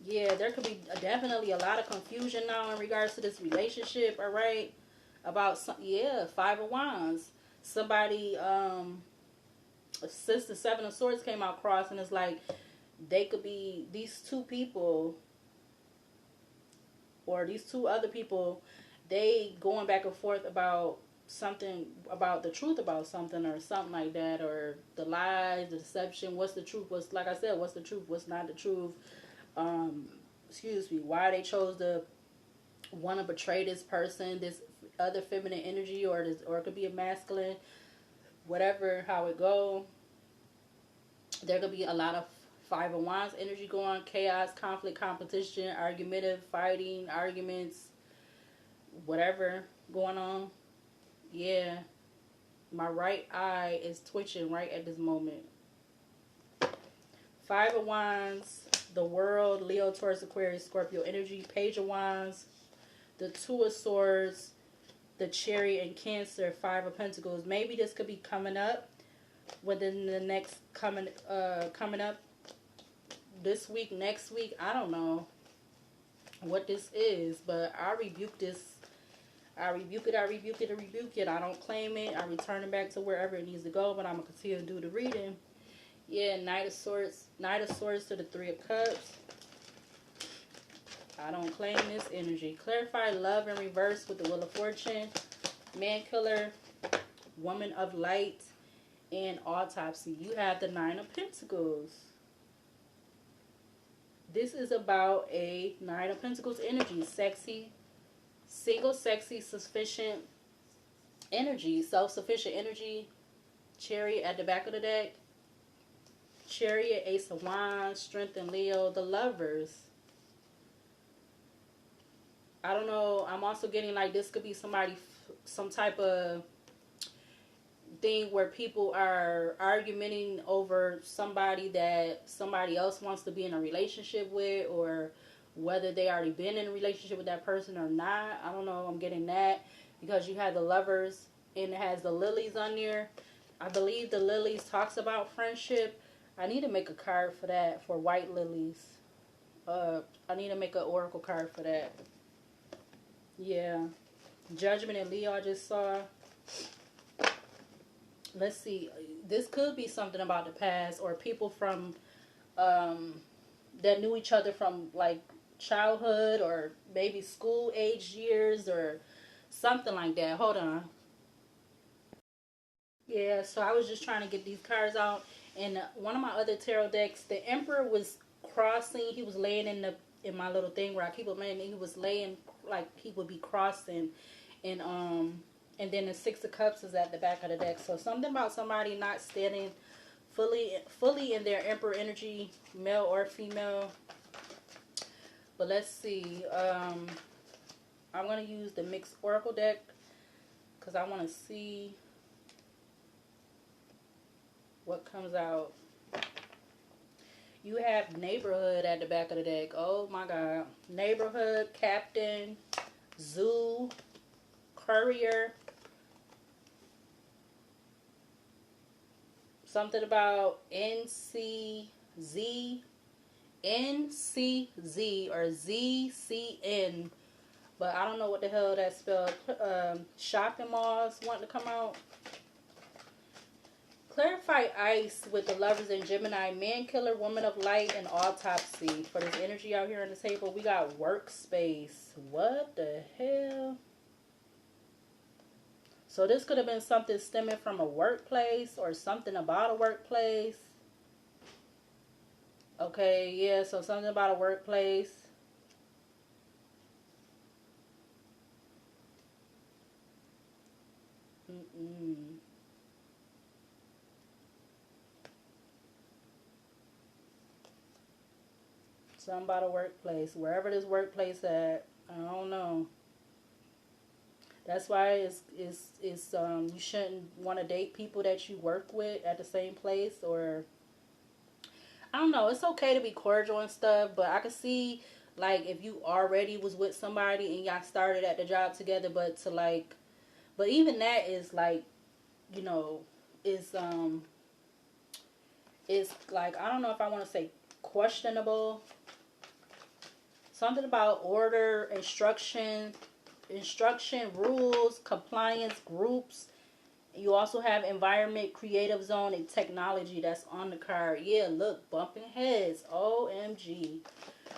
Yeah, there could be definitely a lot of confusion now in regards to this relationship, all right? About some, yeah, Five of Wands. Somebody, since the Seven of Swords came out cross, and it's like they could be these two people or these two other people, they going back and forth about something, about the truth about something or something like that, or the lies, the deception. What's the truth? What's, like I said, what's the truth? What's not the truth? Um, excuse me. Why they chose to want to betray this person, this other feminine energy, or this, or it could be a masculine, whatever, how it go. There could be a lot of Five of Wands energy going, chaos, conflict, competition, argumentative, fighting, arguments, whatever going on. Yeah, my right eye is twitching right at this moment. Five of Wands, the World, Leo, Taurus, Aquarius, Scorpio energy, Page of Wands, the Two of Swords, the Chariot, and Cancer, Five of Pentacles. Maybe this could be coming up within the next coming up this week, next week. I don't know what this is, but I rebuke this. I rebuke it, I rebuke it, I rebuke it. I don't claim it. I return it back to wherever it needs to go, but I'm going to continue to do the reading. Yeah, Knight of Swords to the Three of Cups. I don't claim this energy. Clarify love in reverse with the Wheel of Fortune. Man Killer, Woman of Light, and Autopsy. You have the Nine of Pentacles. This is about a Nine of Pentacles energy. Sexy, single, sexy, sufficient energy. Self-sufficient energy. Chariot at the back of the deck. Chariot, Ace of Wands, Strength and Leo, the Lovers. I don't know. I'm also getting like this could be somebody, some type of thing where people are arguing over somebody that somebody else wants to be in a relationship with, or whether they already been in a relationship with that person or not. I don't know. I'm getting that because you have the Lovers and it has the lilies on there. I believe the lilies talks about friendship. I need to make a card for that, for white lilies. I need to make an oracle card for that. Yeah. Judgment and Leo I just saw. Let's see. This could be something about the past, or people from that knew each other from like childhood or maybe school age years or something like that. Hold on. Yeah, so I was just trying to get these cards out, and one of my other tarot decks, the Emperor was crossing. He was laying in my little thing where I keep him laying. He was laying like he would be crossing, and then the Six of Cups is at the back of the deck. So something about somebody not standing fully in their Emperor energy, male or female. But let's see. I'm gonna use the mixed oracle deck because I want to see what comes out. You have Neighborhood at the back of the deck. Oh my God. Neighborhood, Captain, Zoo, Courier. Something about NCZ or ZCN. But I don't know what the hell that spelled. Shopping malls want to come out. Clarify Ice with the Lovers in Gemini, Man Killer, Woman of Light, and Autopsy. For this energy out here on the table, we got Workspace. What the hell? So this could have been something stemming from a workplace or something about a workplace. Okay, yeah, so something about a workplace. Something about a workplace. Wherever this workplace at, I don't know. That's why it's you shouldn't want to date people that you work with at the same place, or I don't know. It's okay to be cordial and stuff, but I could see like if you already was with somebody and y'all started at the job together, but to like, but even that is like, you know, is it's like, I don't know if I want to say questionable, Something about order, instruction, rules, compliance, groups. You also have environment, creative zone, and technology that's on the card. Yeah, look, bumping heads. OMG.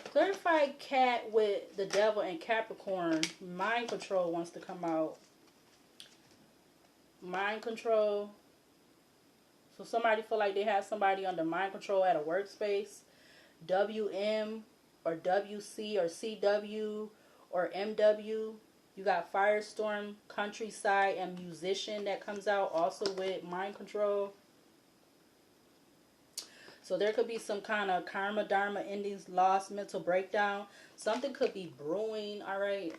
Clarified cat with the devil and Capricorn. Mind control wants to come out. Mind control. So somebody feel like they have somebody under mind control at a workspace. WM or WC or CW or MW. You got Firestorm, Countryside, and Musician that comes out also with mind control. So there could be some kind of karma, dharma, endings, loss, mental breakdown. Something could be brewing, all right?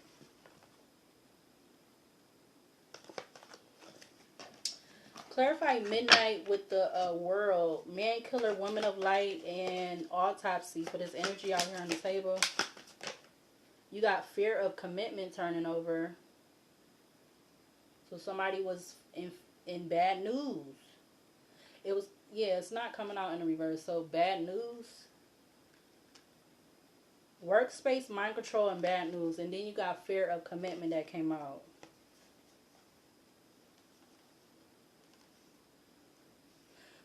Clarify midnight with the world. Man killer, woman of light, and autopsy for this energy out here on the table. You got fear of commitment turning over. So somebody was in bad news. It was, yeah, it's not coming out in the reverse. So bad news. Workspace, mind control, and bad news. And then you got fear of commitment that came out.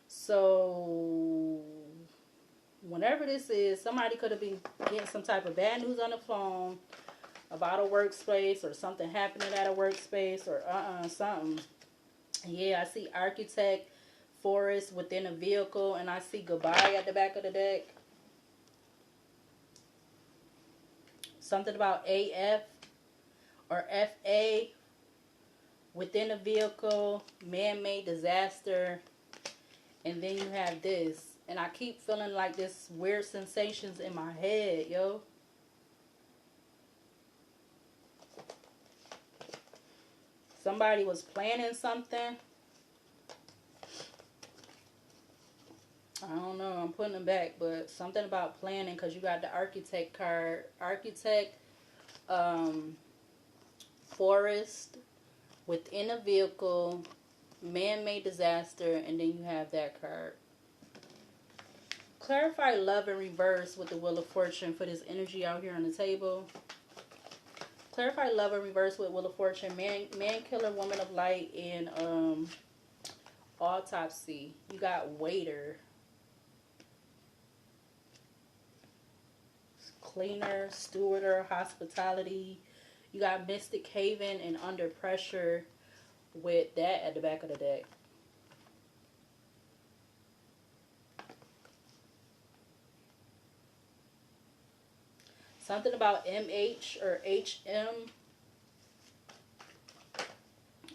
So whenever this is, somebody could have been getting some type of bad news on the phone about a workspace or something happening at a workspace or something. Yeah, I see architect, forest within a vehicle, and I see goodbye at the back of the deck. Something about AF or FA within a vehicle, man-made disaster, and then you have this. And I keep feeling like this weird sensations in my head, yo. Somebody was planning something. I don't know. I'm putting them back. But something about planning because you got the architect card. Architect, forest, within a vehicle, man-made disaster, and then you have that card. Clarify love in reverse with the Wheel of Fortune for this energy out here on the table. Clarify love in reverse with Wheel of Fortune, man killer, woman of light, and autopsy. You got waiter, cleaner, stewarder, hospitality. You got mystic haven and under pressure with that at the back of the deck. Something about MH or HM.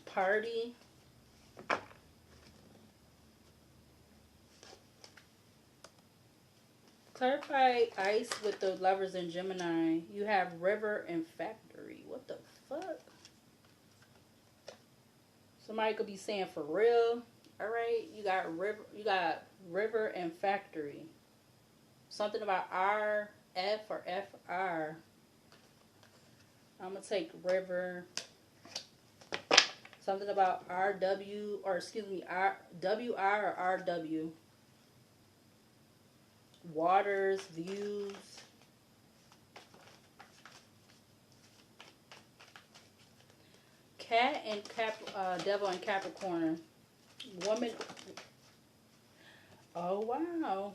Party. Clarify ice with the lovers in Gemini. You have river and factory. What the fuck? Somebody could be saying for real. Alright. You got river and factory. Something about R. F or FR. I'm going to take river. Something about RW or excuse me, WR or RW. Waters, views. Cat and devil and Capricorn. Woman. Oh, wow.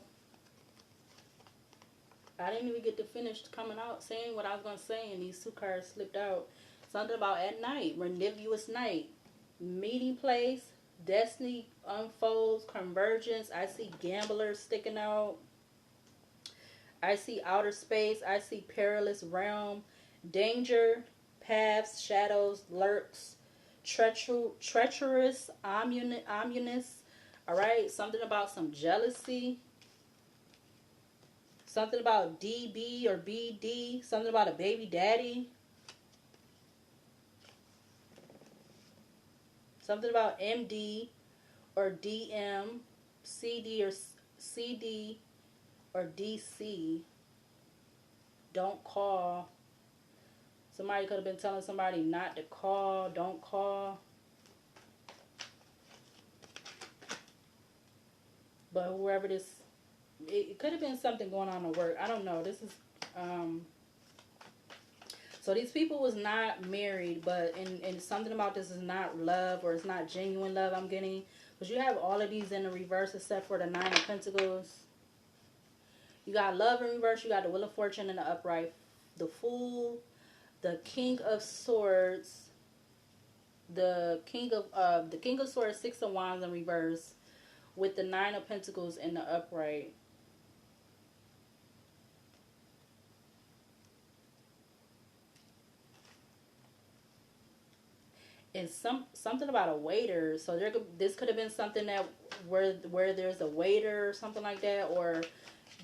I didn't even get to finish coming out saying what I was going to say, and these two cards slipped out. Something about at night, religionous night, meeting place, destiny unfolds, convergence. I see gamblers sticking out. I see outer space. I see perilous realm, danger, paths, shadows, lurks, treacherous, ominous. All right, something about some jealousy. Something about DB or BD. Something about a baby daddy. Something about MD or DM. CD or CD or DC. Don't call. Somebody could have been telling somebody not to call. Don't call. But whoever this... It could have been something going on at work. I don't know. This is So these people was not married, but and something about this is not love, or it's not genuine love I'm getting. Because you have all of these in the reverse except for the Nine of Pentacles. You got love in reverse. You got the Wheel of Fortune in the upright. The Fool. The King of Swords. The King of Swords, Six of Wands in reverse. With the Nine of Pentacles in the upright. And something about a waiter. So this could have been something that where there's a waiter or something like that, or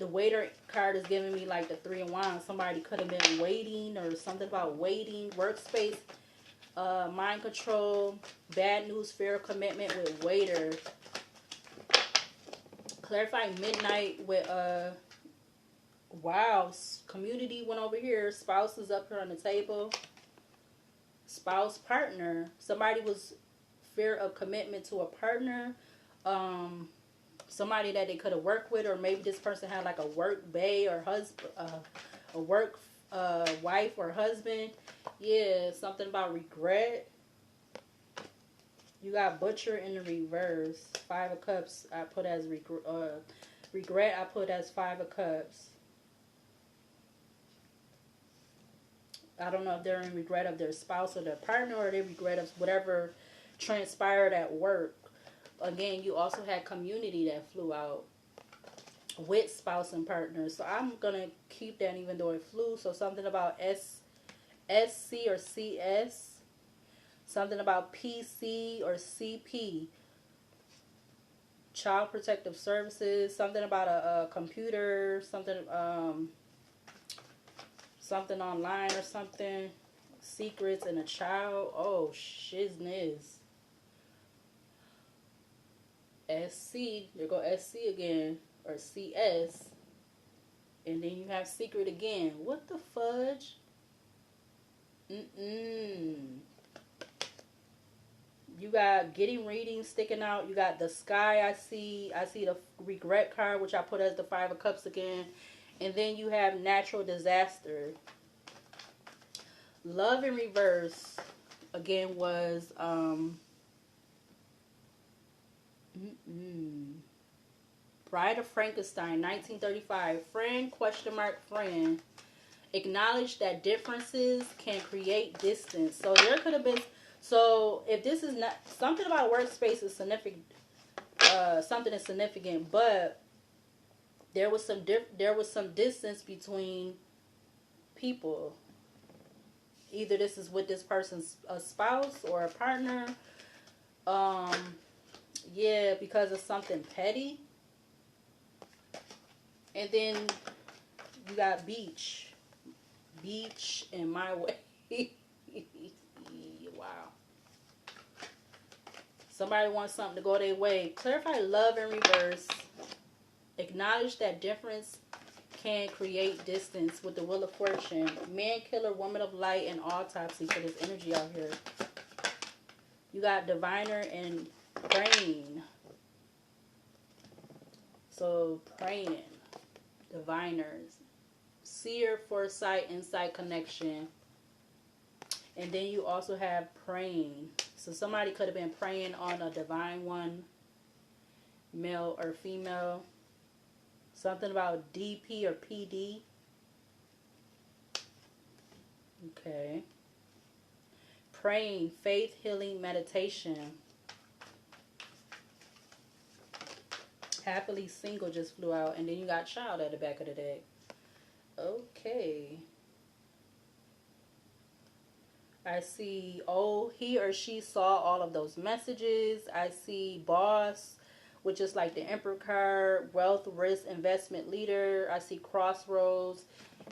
the waiter card is giving me like the Three of Wands. Somebody could have been waiting, or something about waiting. Workspace, mind control, bad news, fear of commitment with waiter. Clarify midnight with wow, community went over here. Spouse is up here on the table. Spouse, partner. Somebody was fear of commitment to a partner. Somebody that they could have worked with, or maybe this person had like a work bae or husband, a work wife or husband. Yeah, something about regret. You got Butcher in the reverse. Five of Cups I put as regret. I put as Five of Cups. I don't know if they're in regret of their spouse or their partner, or they regret of whatever transpired at work. Again, you also had community that flew out with spouse and partner. So I'm going to keep that even though it flew. So something about SC or CS. Something about PC or CP. Child Protective Services. Something about a computer. Something online or something. Secrets and a child. Oh, shizness. SC. There go SC again. Or CS. And then you have secret again. What the fudge? You got getting readings sticking out. You got the sky. I see the regret card, which I put as the Five of Cups again. And then you have natural disaster. Love in reverse again was Bride of Frankenstein, 1935. Friend, question mark, friend. Acknowledge that differences can create distance. So there could have been, so if this is not, something about workspace is significant, something is significant, but there was some distance between people. Either this is with this person's a spouse or a partner. Yeah, because of something petty. And then you got beach. Beach in my way. Wow. Somebody wants something to go their way. Clarify love in reverse. Acknowledge that difference can create distance with the Wheel of Fortune. Man killer, woman of light, and autopsy for this energy out here. You got diviner and praying. So praying. Diviners. Seer, foresight, insight, connection. And then you also have praying. So somebody could have been praying on a divine one. Male or female. Something about DP or PD. Okay. Praying, faith, healing, meditation. Happily single just flew out. And then you got child at the back of the deck. Okay. I see, oh, he or she saw all of those messages. I see boss, which is like the Emperor card, wealth, risk, investment leader. I see crossroads,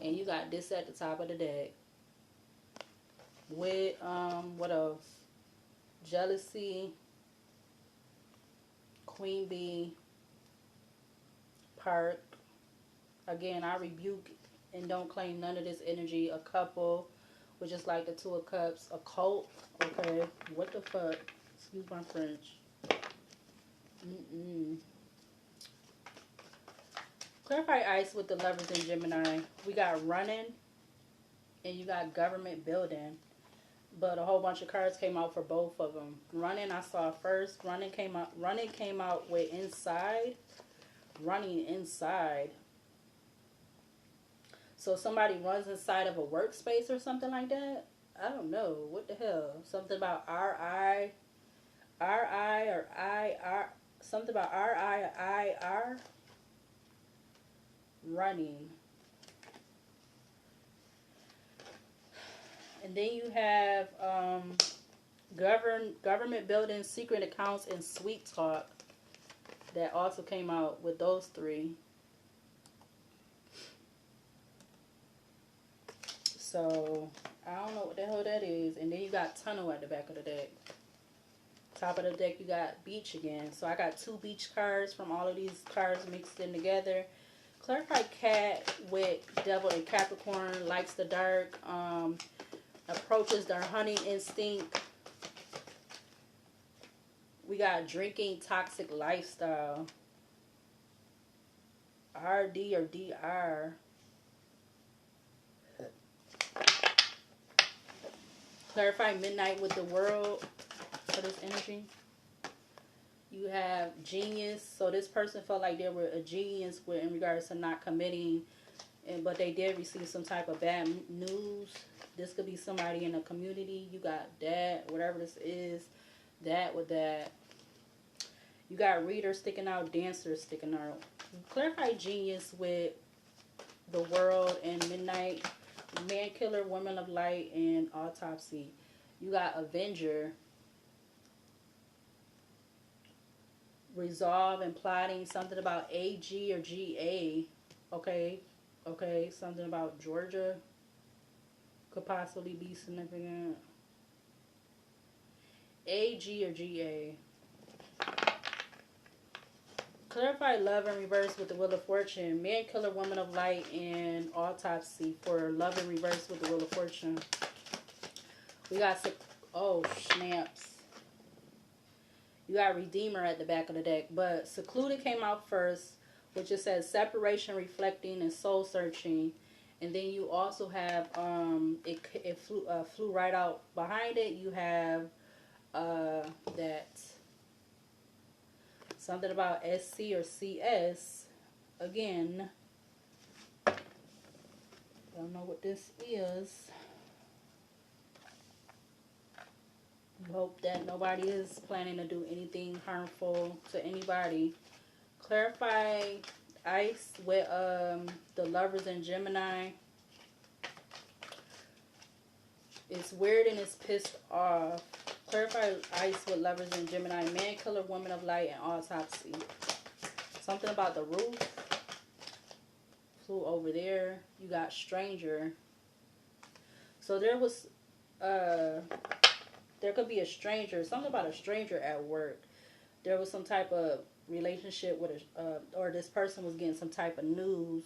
and you got this at the top of the deck. With, what else? Jealousy, queen bee, park. Again, I rebuke and don't claim none of this energy. A couple, which is like the Two of Cups. A cult. Okay, what the fuck? Excuse my French. Clarify ice with the Lovers in Gemini. We got running. and you got government building. But a whole bunch of cards came out for both of them. Running, I saw first. Running came out. Running came out with inside. Running inside. So somebody runs inside of a workspace or something like that. I don't know. What the hell? Something about R I or I R. Something about RIIR. Running. And then you have government building, secret accounts, and sweet talk. That also came out with those three. So I don't know what the hell that is. And then you got tunnel at the back of the deck. Top of the deck you got beach again. So I got 2 beach cards from all of these cards mixed in together. Clarified cat with devil and Capricorn, likes the dark, approaches their hunting instinct. We got drinking, toxic lifestyle. RD or DR. Clarify midnight with the world for this energy. You have genius. So this person felt like they were a genius in regards to not committing, but they did receive some type of bad news. This could be somebody in a community. You got that, whatever this is, that with that. You got reader sticking out, dancer sticking out. Clarify genius with the world and midnight. Man killer, woman of light, and autopsy. You got avenger. Resolve and plotting. Something about AG or GA. Okay. Something about Georgia. Could possibly be significant. AG or GA. Clarify love in reverse with the Wheel of Fortune. Man killer, woman of light, and autopsy for love in reverse with the Wheel of Fortune. We got, oh snaps. You got Redeemer at the back of the deck. But Secluded came out first, which it says separation, reflecting, and soul searching. And then you also have, it flew right out behind it. You have that something about SC or CS. Again, don't know what this is. We hope that nobody is planning to do anything harmful to anybody. Clarify ice with the lovers in Gemini. It's weird and it's pissed off. Clarify ice with lovers in Gemini. Man killer, woman of light, and autopsy. Something about the roof. Flew over there. You got stranger. So there was there could be a stranger. Something about a stranger at work. There was some type of relationship with or this person was getting some type of news.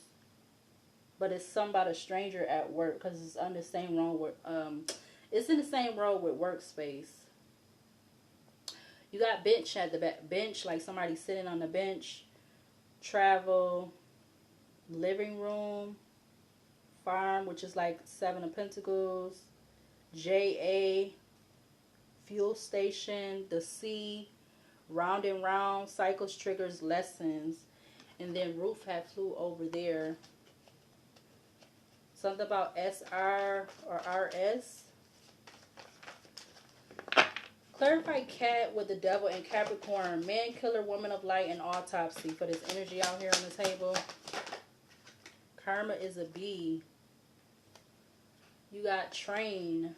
But it's something about a stranger at work because it's on the same row with it's in the same row with Workspace. You got bench at the back. Bench, like somebody sitting on the bench. Travel. Living room. Farm, which is like 7 of Pentacles. JA. Fuel station. The sea. Round and round. Cycles, triggers, lessons. And then roof had flew over there. Something about SR or RS. Clarify cat with the devil and Capricorn. Man killer, woman of light, and autopsy for this energy out here on the table. Karma is a bee. You got train.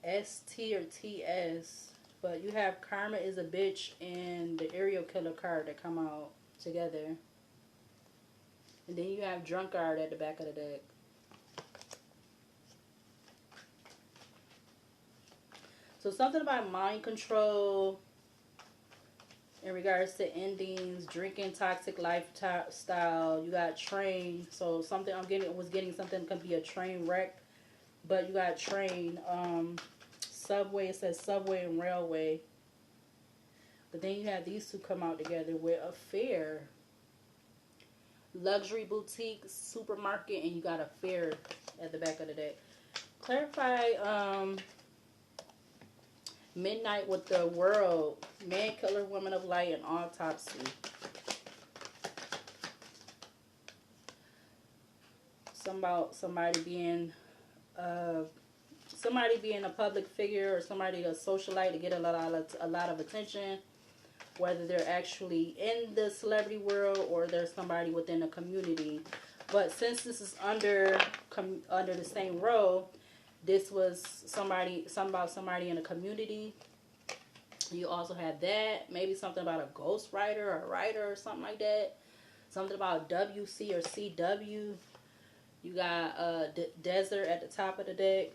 ST or TS. But you have karma is a bitch and the aerial killer card that come out together. And then you have drunkard at the back of the deck. So something about mind control in regards to endings, drinking, toxic lifestyle. You got train. So something was getting something could be a train wreck, but you got train. Subway. It says subway and railway. But then you have these two come out together with affair. luxury boutique, supermarket, and you got a fair at the back of the deck. Clarify midnight with the world, man killer, woman of light, and autopsy. Somebody being a public figure, or somebody a socialite to get a lot of attention, whether they're actually in the celebrity world or they're somebody within the community. But since this is under the same role, this was something about somebody in the community. You also have that, maybe something about a ghost writer or a writer or something like that. Something about WC or CW. You got desert at the top of the deck.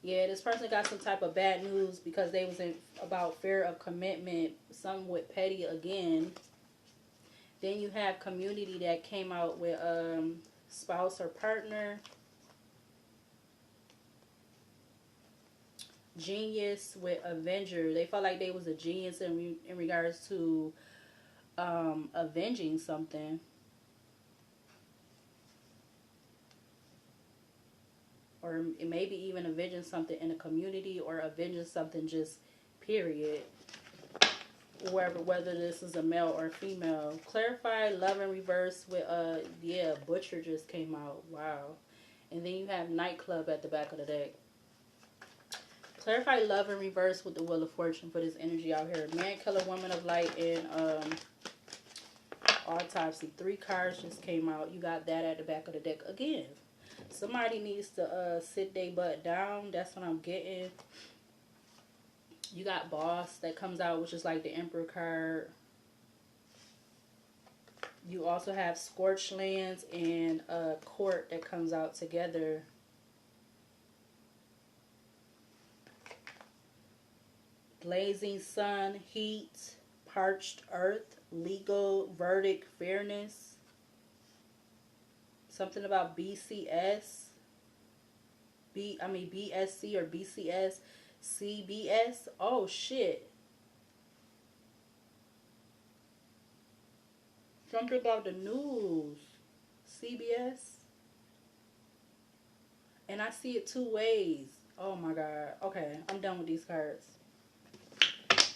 Yeah, this person got some type of bad news because they was about fear of commitment, somewhat petty again. Then you have community that came out with spouse or partner. Genius with Avenger. They felt like they was a genius in regards to avenging something. Or maybe even avenging something in a community, or avenging something just period. Whether this is a male or female. Clarify love in reverse with yeah, Butcher just came out. Wow. And then you have nightclub at the back of the deck. Clarify love in reverse with the Wheel of Fortune for this energy out here. Man, killer, woman of light, and autopsy. 3 cards just came out. You got that at the back of the deck again. Somebody needs to sit their butt down. That's what I'm getting. You got boss that comes out, which is like the Emperor card. You also have scorched lands and court that comes out together. Blazing sun, heat, parched earth, legal, verdict, fairness. Something about BCS. BSC or BCS. CBS. Oh, shit. Something about the news. CBS. And I see it 2 ways. Oh, my God. Okay, I'm done with these cards.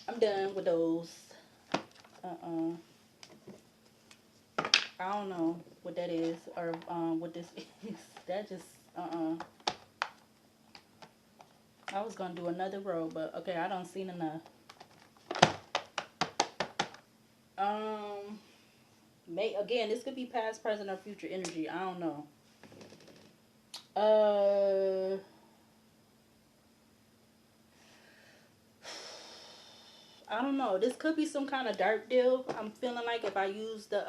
I'm done with those. I don't know what that is, or what this is. That just I was gonna do another row, but okay, I don't seen enough. Again, this could be past, present, or future energy. I don't know. I don't know. This could be some kind of dark deal. I'm feeling like if I use the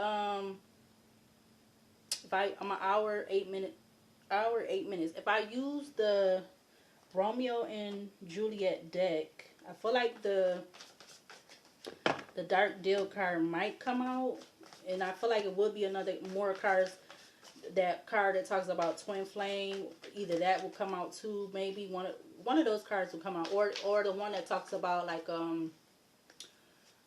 I'm an hour 8 minutes. If I use the Romeo and Juliet deck, I feel like the dark deal card might come out, and I feel like it would be more cards. That card that talks about twin flame, either that will come out too. Maybe one of those cards will come out, or the one that talks about like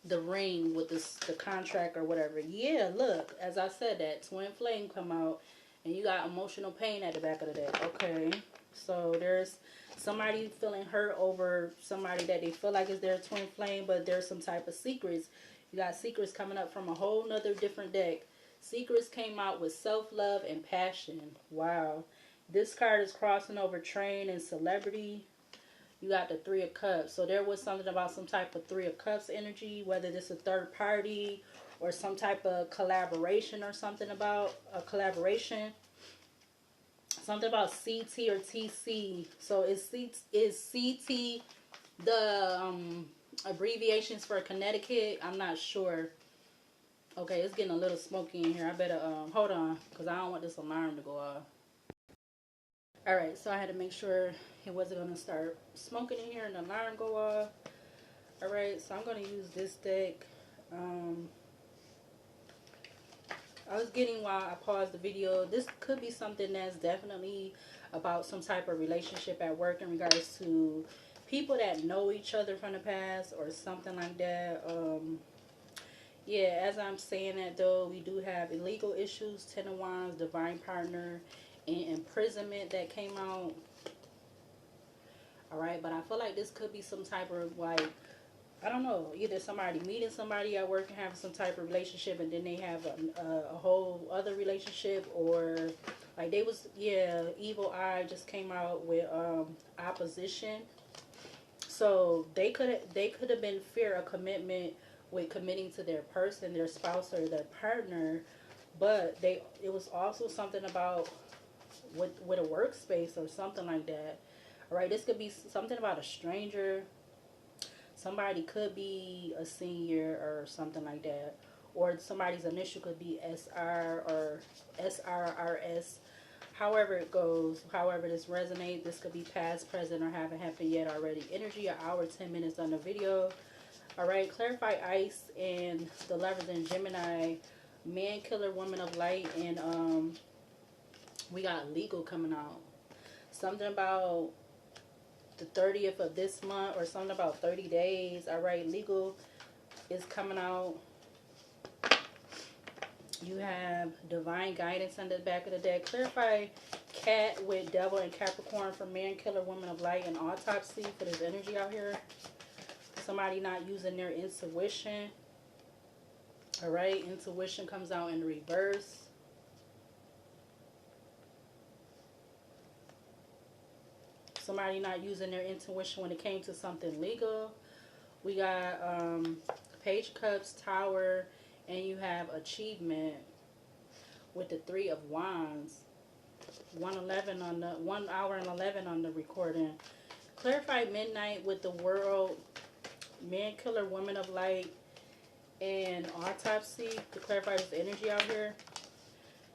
the ring with the contract or whatever. Yeah, look, as I said, that twin flame come out, and you got emotional pain at the back of the deck. Okay, so there's somebody feeling hurt over somebody that they feel like is their twin flame, but there's some type of secrets. You got secrets coming up from a whole nother different deck. Secrets came out with self-love and passion. Wow. This card is crossing over train and celebrity. You got the 3 of Cups. So there was something about some type of 3 of Cups energy, whether this is a third party or some type of collaboration or something about a collaboration. Something about CT or TC. So is CT the abbreviations for Connecticut? I'm not sure. Okay, it's getting a little smoky in here. I better hold on, because I don't want this alarm to go off. Alright, so I had to make sure it wasn't going to start smoking in here and the alarm go off. Alright, so I'm going to use this deck. I was getting, while I paused the video, this could be something that's definitely about some type of relationship at work in regards to people that know each other from the past or something like that. Yeah, as I'm saying that though, we do have illegal issues, Ten of Wands, divine partner, and imprisonment that came out. All right, but I feel like this could be some type of like, I don't know, either somebody meeting somebody at work and having some type of relationship, and then they have a whole other relationship, or like they was, yeah, evil eye just came out with opposition. So they could have been fear of commitment with committing to their person, their spouse or their partner, but they it was also something about with a workspace or something like that. All right, this could be something about a stranger. Somebody could be a senior or something like that, or somebody's initial could be SR or SRRS. However it goes, however this resonates, this could be past, present, or haven't happened yet already. Energy, an hour, 10 minutes on the video. All right, clarify ice and the lovers in Gemini, man killer, woman of light, and we got legal coming out. Something about the 30th of this month, or something about 30 days. All right, legal is coming out. You have divine guidance on the back of the deck. Clarify cat with devil and Capricorn for man killer, woman of light, and autopsy for this energy out here. Somebody not using their intuition. All right, intuition comes out in reverse. Somebody not using their intuition when it came to something legal. We got Page of Cups, Tower, and you have achievement with the Three of Wands. 1:11 on the 1 hour and 11 on the recording. Clarify midnight with the world, man killer, woman of light, and autopsy to clarify this energy out here.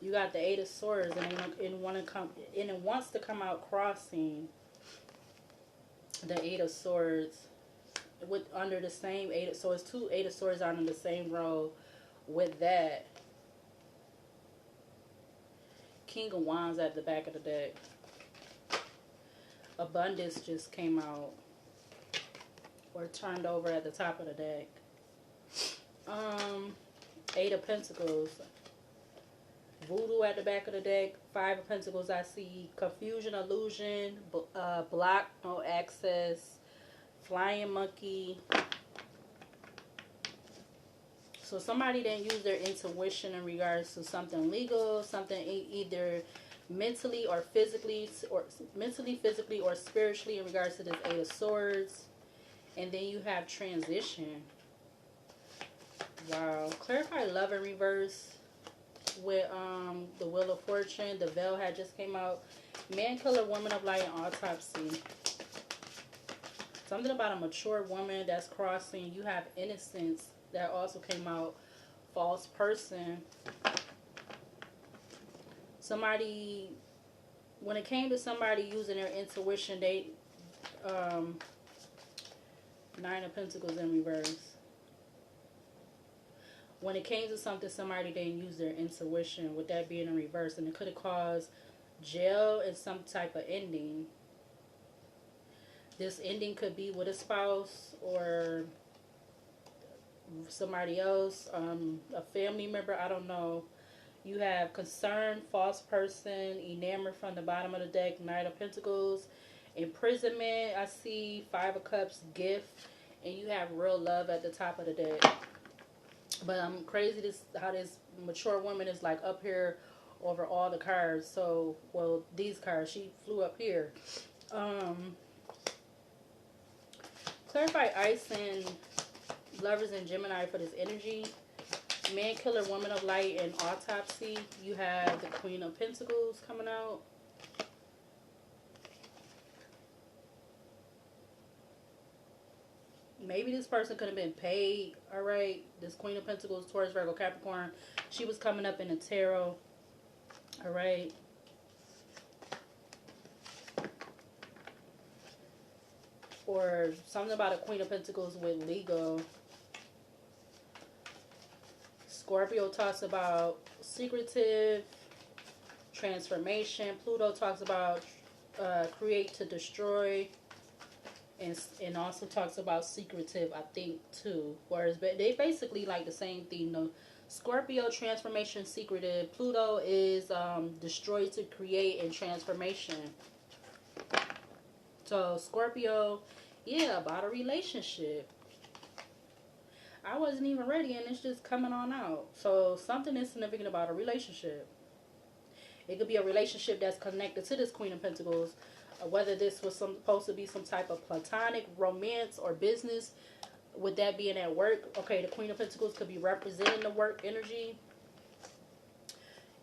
You got the Eight of Swords, and it wants to come out crossing the Eight of Swords with under the same Eight. So it's two Eight of Swords on in the same row with that King of Wands at the back of the deck. Abundance just came out or turned over at the top of the deck. Eight of Pentacles. Voodoo at the back of the deck. Five of Pentacles, I see confusion, illusion, block, no access, flying monkey. So somebody didn't use their intuition in regards to something legal, something either mentally or physically, or spiritually in regards to this Eight of Swords. And then you have transition. Wow. Clarify love in reverse with the Wheel of Fortune. The Veil had just came out. Man killer, woman of light, and autopsy. Something about a mature woman that's crossing. You have innocence that also came out. False person. Somebody, when it came to somebody using their intuition, they Nine of Pentacles in reverse. When it came to something, somebody didn't use their intuition, with that being in reverse, and it could have caused jail and some type of ending. This ending could be with a spouse or somebody else, a family member, I don't know. You have concern, false person, enamored from the bottom of the deck, Knight of Pentacles, imprisonment, I see Five of Cups, gift, and you have real love at the top of the deck. But I'm crazy how this mature woman is like up here over all the cards. So, well, these cards, she flew up here. Clarify ice and lovers in Gemini for this energy. Man killer, woman of light, and autopsy. You have the Queen of Pentacles coming out. Maybe this person could have been paid. All right. This Queen of Pentacles, Taurus, Virgo, Capricorn. She was coming up in the tarot. All right. Or something about a Queen of Pentacles with legal. Scorpio talks about secretive, transformation. Pluto talks about create to destroy. and also talks about secretive, I think, too. Whereas they basically like the same thing. No, Scorpio transformation secretive. Pluto is destroyed to create and transformation. So Scorpio, yeah, about a relationship. I wasn't even ready, and it's just coming on out. So something is significant about a relationship. It could be a relationship that's connected to this Queen of Pentacles, whether this was supposed to be some type of platonic romance or business. With that being at work, okay, the Queen of Pentacles could be representing the work energy.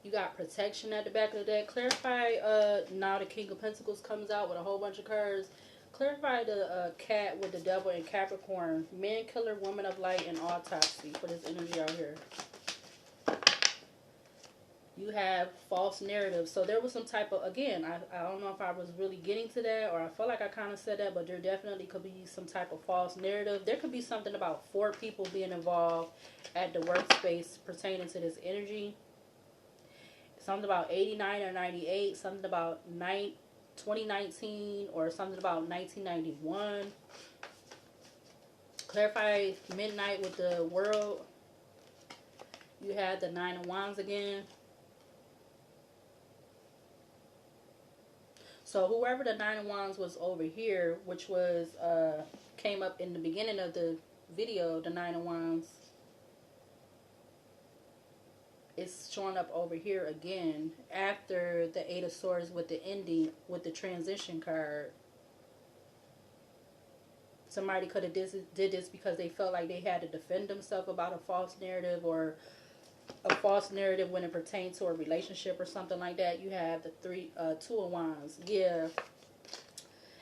You got protection at the back of the deck. Clarify, now the King of Pentacles comes out with a whole bunch of cards. Clarify the cat with the devil and Capricorn. Man killer, woman of light, and autopsy for this energy out here. You have false narrative. So there was some type of, again, I don't know if I was really getting to that, or I feel like I kind of said that, but there definitely could be some type of false narrative. There could be something about 4 people being involved at the workspace pertaining to this energy. Something about 89 or 98, something about 2019, or something about 1991. Clarify midnight with the world. You had the 9 of Wands again. So whoever the 9 of Wands was over here, which was came up in the beginning of the video, the 9 of Wands, it's showing up over here again after the 8 of Swords with the ending, with the transition card. Somebody could have did this because they felt like they had to defend themselves about a false narrative, or a false narrative when it pertains to a relationship or something like that. You have the 2 of Wands. Yeah.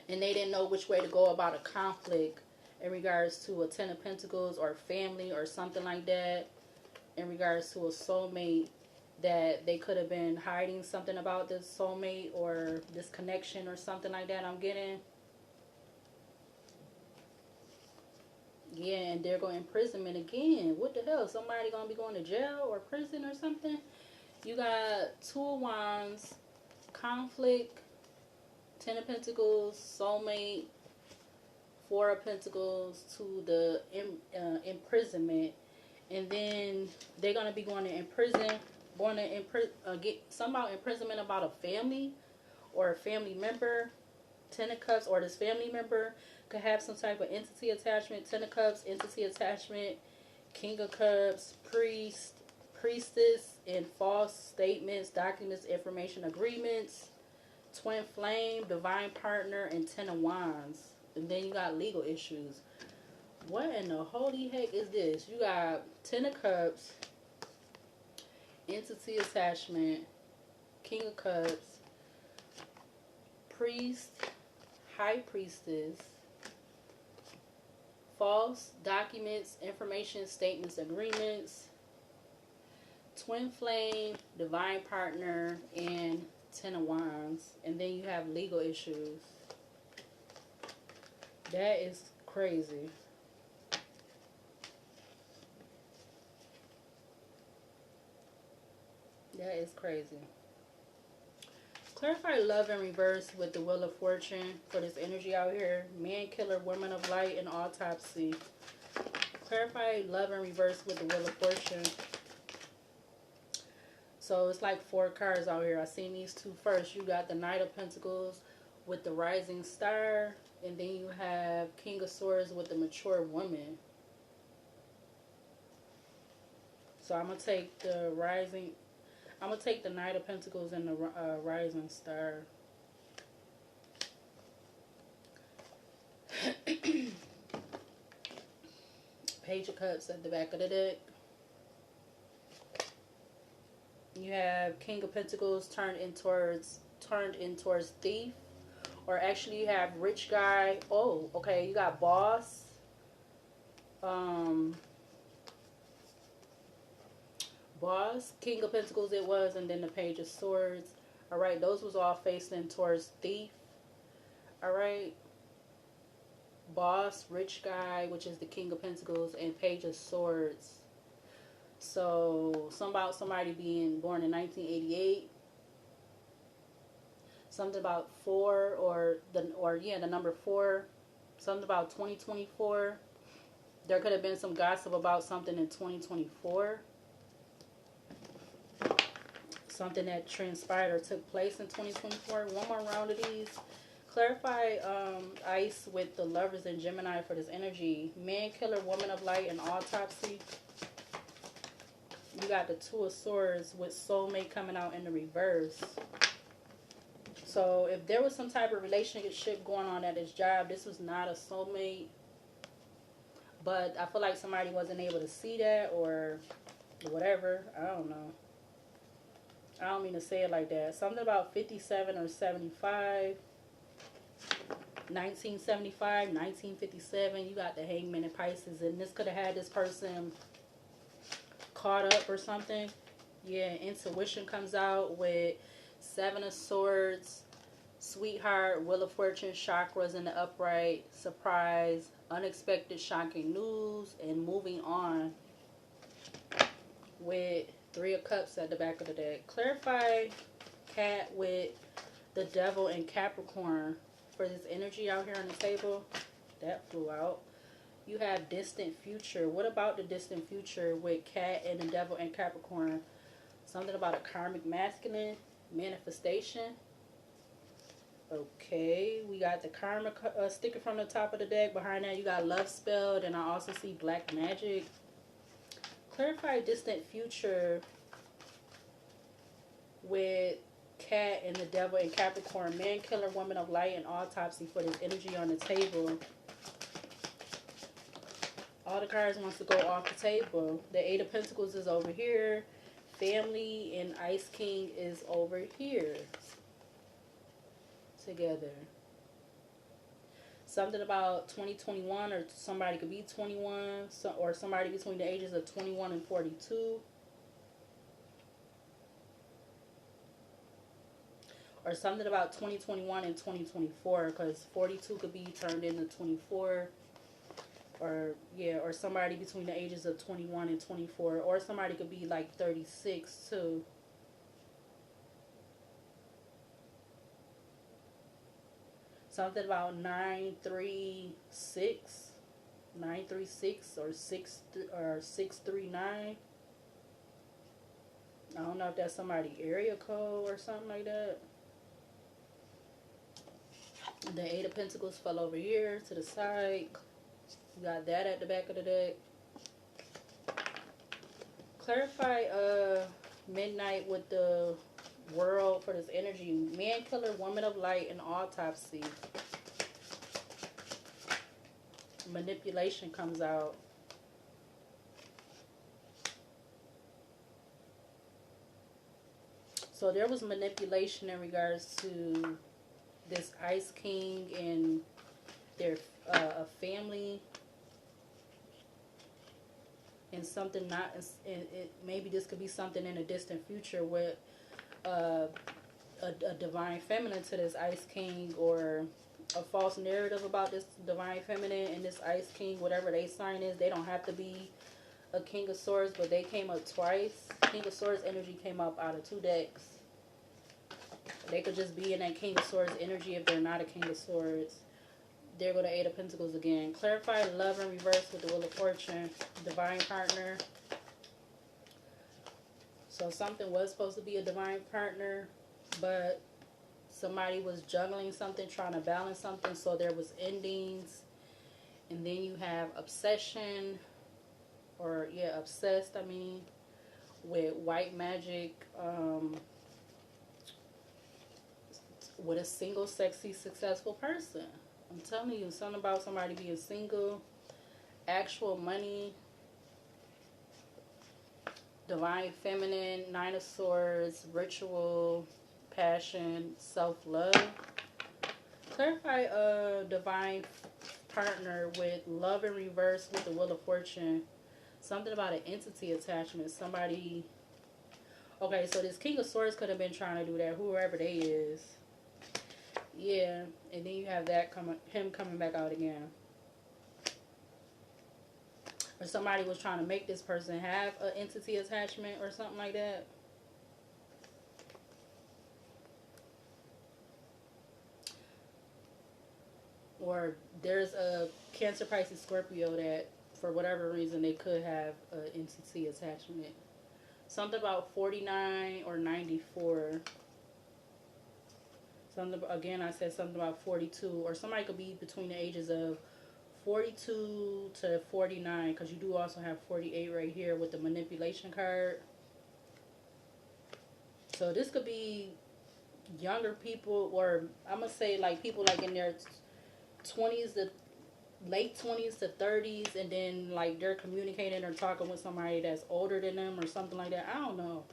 And they didn't know which way to go about a conflict in regards to a 10 of Pentacles or family or something like that. In regards to a soulmate, that they could have been hiding something about this soulmate or this connection or something like that. I'm getting. Yeah, and they're going imprisonment again. What the hell? Somebody going to be going to jail or prison or something? You got 2 of Wands, conflict, 10 of Pentacles, soulmate, 4 of Pentacles, to the imprisonment. And then they're going to be going to prison, going to get somehow imprisonment about a family or a family member. 10 of Cups, or this family member could have some type of entity attachment. 10 of Cups, entity attachment. King of Cups, priest, priestess, and false statements, documents, information, agreements. Twin flame, divine partner, and 10 of Wands. And then you got legal issues. What in the holy heck is this? You got 10 of Cups, entity attachment, King of Cups, priest, high priestess, false documents, information, statements, agreements, twin flame, divine partner, and 10 of Wands. And then you have legal issues. That is crazy. That is crazy. Clarify love in reverse with the Wheel of Fortune for this energy out here. Man killer, woman of light, and autopsy. Clarify love in reverse with the Wheel of Fortune. So it's like 4 cards out here. I seen these 2 first. You got the Knight of Pentacles with the Rising Star. And then you have King of Swords with the Mature Woman. So I'm going to take the Rising... I'm going to take the Knight of Pentacles and the Rising Star. Page of Cups at the back of the deck. You have King of Pentacles turned in towards thief. Or actually you have rich guy. Oh, okay. You got boss. Boss, King of Pentacles it was, and then the Page of Swords. Alright, those was all facing towards thief. Alright. Boss, rich guy, which is the King of Pentacles, and Page of Swords. So, somebody being born in 1988. Something about 4 the number 4. Something about 2024. There could have been some gossip about something in 2024. Something that transpired or took place in 2024. One more round of these. Clarify ice with the lovers in Gemini for this energy. Man killer, woman of light, and autopsy. You got the Two of Swords with soulmate coming out in the reverse. So if there was some type of relationship going on at his job, this was not a soulmate. But I feel like somebody wasn't able to see that or whatever. I don't know. I don't mean to say it like that. Something about 57 or 75. 1975, 1957. You got the Hangman and Pisces. And this could have had this person caught up or something. Yeah, intuition comes out with Seven of Swords, sweetheart, Wheel of Fortune, chakras in the upright, surprise, unexpected shocking news, and moving on with Three of Cups at the back of the deck. Clarify cat with the Devil and Capricorn for this energy out here on the table. That flew out. You have distant future. What about the distant future with cat and the Devil and Capricorn? Something about a karmic masculine manifestation. Okay, we got the karma sticker from the top of the deck. Behind that, you got love spelled, and I also see black magic. Clarify distant future with cat and the Devil and Capricorn. Man killer, woman of light, and autopsy for this energy on the table. All the cards wants to go off the table. The Eight of Pentacles is over here. Family and Ice King is over here. Together. Something about 2021, or somebody could be 21, or somebody between the ages of 21 and 42. Or something about 2021 and 2024, because 42 could be turned into 24. Or, yeah, or somebody between the ages of 21 and 24. Or somebody could be like 36 too. Something about 936. 936 or 639. I don't know if that's somebody's area code or something like that. The Eight of Pentacles fell over here to the side. You got that at the back of the deck. Clarify midnight with the World for this energy. Man killer, woman of light, and autopsy. Manipulation comes out. So there was manipulation in regards to this Ice King and their a family. And something not, maybe this could be something in a distant future with a divine feminine to this Ice King, or a false narrative about this divine feminine and this Ice King, whatever they sign is. They don't have to be a King of Swords, but they came up twice. King of Swords energy came up out of two decks. They could just be in that King of Swords energy if they're not a King of Swords. There go the Eight of Pentacles again. Clarify love in reverse with the Wheel of Fortune. Divine partner. So something was supposed to be a divine partner, but somebody was juggling something, trying to balance something, so there was endings. And then you have obsession, or yeah, obsessed, I mean, with white magic, with a single, sexy, successful person. I'm telling you, something about somebody being single, actual money, divine feminine, Nine of Swords, ritual, passion, self-love. Clarify a divine partner with love in reverse with the Wheel of Fortune. Something about an entity attachment. Somebody. Okay, so this King of Swords could have been trying to do that, whoever they is. Yeah, and then you have that him coming back out again. Or somebody was trying to make this person have an entity attachment or something like that. or there's a Cancer, Pisces, Scorpio that for whatever reason they could have an entity attachment. Something about 49 or 94. Something again, I said something about 42, or somebody could be between the ages of 42 to 49, because you do also have 48 right here with the manipulation card. So this could be younger people, or I'm gonna say like people like in their 20s to late 20s to 30s, and then like they're communicating or talking with somebody that's older than them or something like that. I don't know.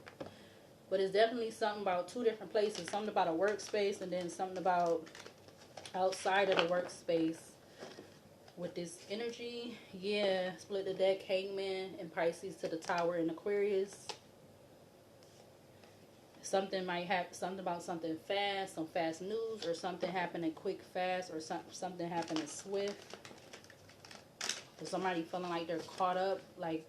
But it's definitely something about two different places. Something about a workspace, and then something about outside of the workspace with this energy. Yeah, split the deck, Hangman and Pisces to the Tower in Aquarius. Something might happen, something about something fast, some fast news, or something happening quick, fast, or something happening swift. Or somebody feeling like they're caught up, like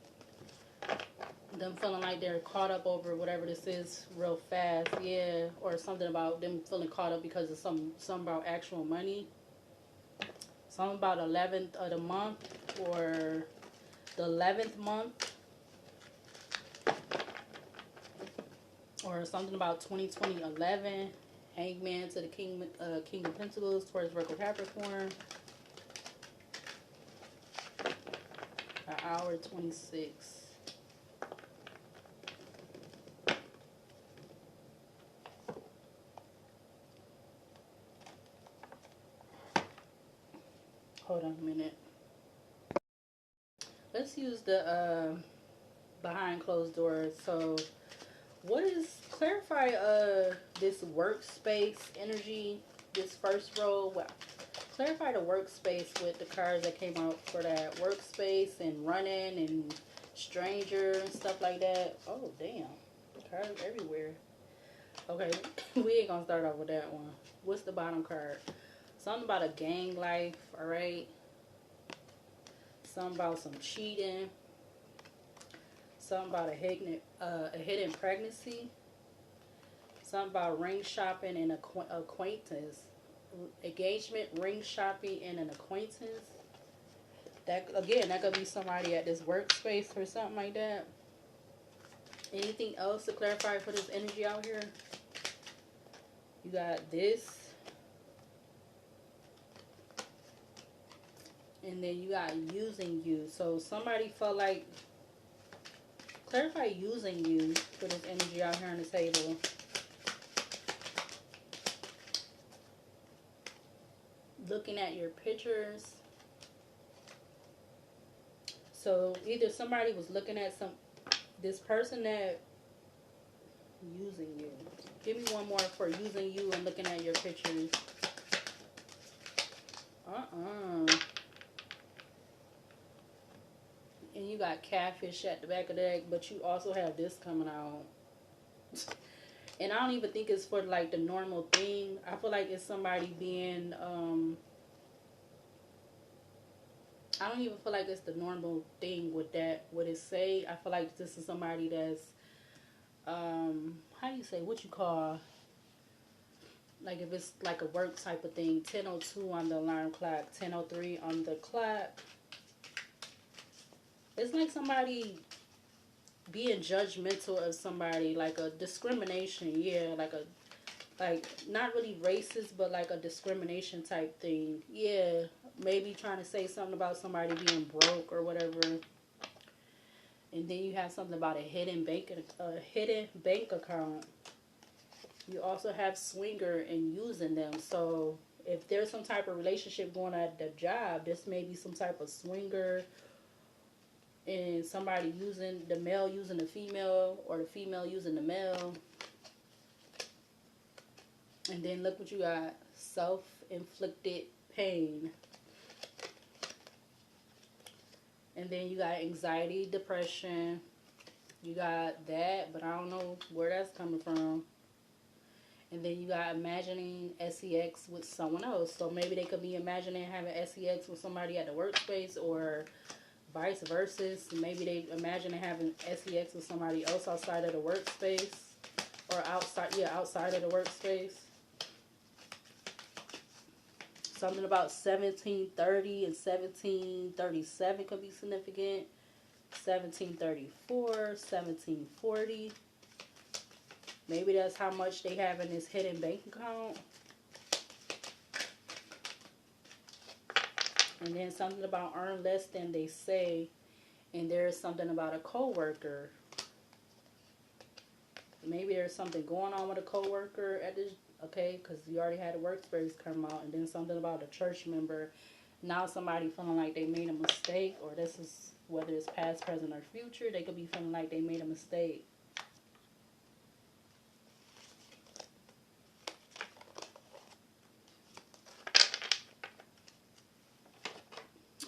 them feeling like they're caught up over whatever this is real fast. Yeah, or something about them feeling caught up because of something about actual money. Something about 11th of the month, or the 11th month, or something about 2020 11. Hangman to the King of Pentacles towards Virgo, Capricorn. An hour 26. Hold on a minute. Let's use the behind closed doors. So what is, clarify this workspace energy, this first row. Well, clarify the workspace with the cards that came out for that workspace and running and stranger and stuff like that. Oh damn, cards everywhere. Okay, we ain't gonna start off with that one. What's the bottom card? Something about a gang life, alright? Something about some cheating. Something about a hidden pregnancy. Something about ring shopping and acquaintance. Engagement, ring shopping, and an acquaintance. That, again, that could be somebody at this workspace or something like that. Anything else to clarify for this energy out here? You got this. And then you got using you. So somebody felt like, clarify using you for this energy out here on the table. Looking at your pictures. So either somebody was looking at this person that using you. Give me one more for using you and looking at your pictures. And you got catfish at the back of the deck, but you also have this coming out. And I don't even think it's for like the normal thing. I feel like it's somebody being, I don't even feel like it's the normal thing with that, what it say. I feel like this is somebody that's, how do you say, what you call, like if it's like a work type of thing, 10:02 on the alarm clock, 10:03 on the clock. It's like somebody being judgmental of somebody, like a discrimination, yeah, like not really racist, but like a discrimination type thing, yeah. Maybe trying to say something about somebody being broke or whatever. And then you have something about a hidden bank account. You also have swinger and using them. So if there's some type of relationship going on at the job, this may be some type of swinger, and somebody using the male using the female, or the female using the male. And then look what you got. Self-inflicted pain. And then you got anxiety, depression. You got that, but I don't know where that's coming from. And then you got imagining sex with someone else. So maybe they could be imagining having sex with somebody at the workspace, or vice versa. Maybe they imagine having sex with somebody else outside of the workspace, or outside of the workspace. Something about 1730 and 1737 could be significant. 1734, 1740. Maybe that's how much they have in this hidden bank account. And then something about earn less than they say. And there's something about a coworker. Maybe there's something going on with a coworker at this, okay, because you already had a Workspace come out. And then something about a church member. Now somebody feeling like they made a mistake, or this is whether it's past, present, or future. They could be feeling like they made a mistake.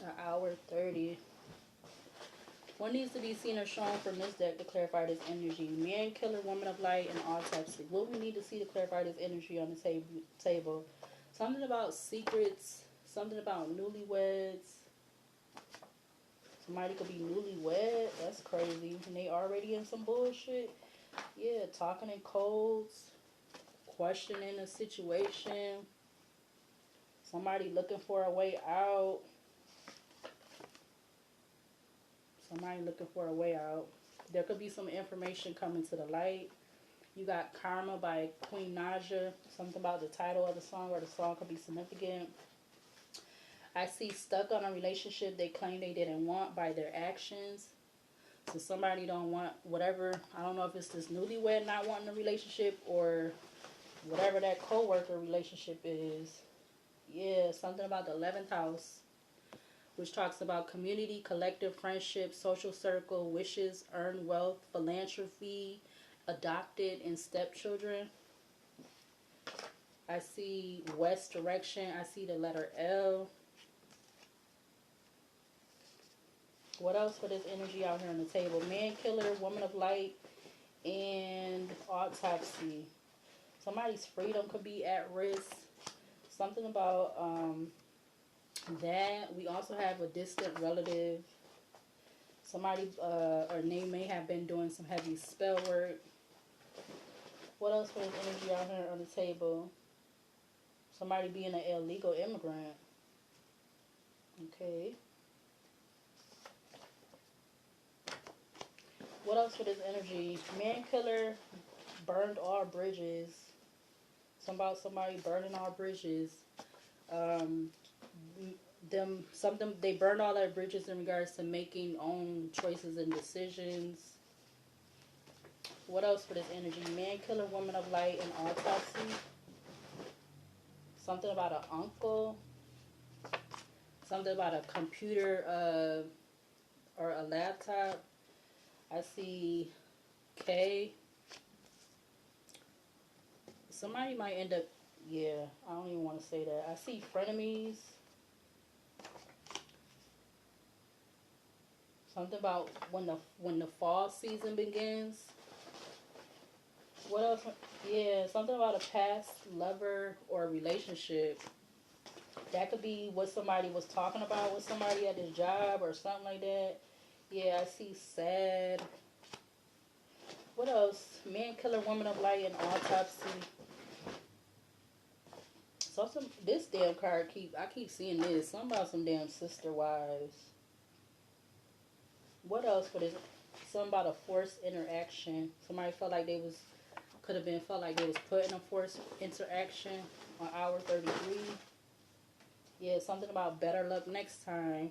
An hour 30. What needs to be seen or shown from this deck to clarify this energy? Man, killer, woman of light, and autopsy. What we need to see to clarify this energy on the table? Something about secrets. Something about newlyweds. Somebody could be newlywed. That's crazy. And they already in some bullshit. Yeah, talking in codes. Questioning a situation. Somebody looking for a way out. Somebody looking for a way out. There could be some information coming to the light. You got Karma by Queen Naja. Something about the title of the song, or the song could be significant. I see stuck on a relationship they claim they didn't want by their actions. So somebody don't want whatever. I don't know if it's this newlywed not wanting a relationship, or whatever that co-worker relationship is. Yeah, something about the 11th house, which talks about community, collective friendship, social circle, wishes, earned wealth, philanthropy, adopted, and stepchildren. I see west direction. I see the letter L. What else for this energy out here on the table? Man killer, woman of light, and autopsy. Somebody's freedom could be at risk. Something about that. We also have a distant relative. Somebody or they may have been doing some heavy spell work. What else for this energy out here on the table? Somebody being an illegal immigrant. Okay. What else for this energy? Man killer burned all bridges. Somebody burning all bridges. They burned all their bridges in regards to making own choices and decisions. What else for this energy? Man killer, woman of light, and autopsy. Something about an uncle. Something about a computer or a laptop. I see K. Somebody might end up, yeah, I don't even want to say that. I see frenemies. Something about when the fall season begins. What else? Yeah, something about a past lover or relationship. That could be what somebody was talking about with somebody at his job or something like that. Yeah, I see sad. What else? Man killer, woman of light, and autopsy. So this damn card I keep seeing this. Something about some damn sister wives. What else for this? Something about a forced interaction. Somebody felt like felt like they was put in a forced interaction on hour 33. Yeah, something about better luck next time.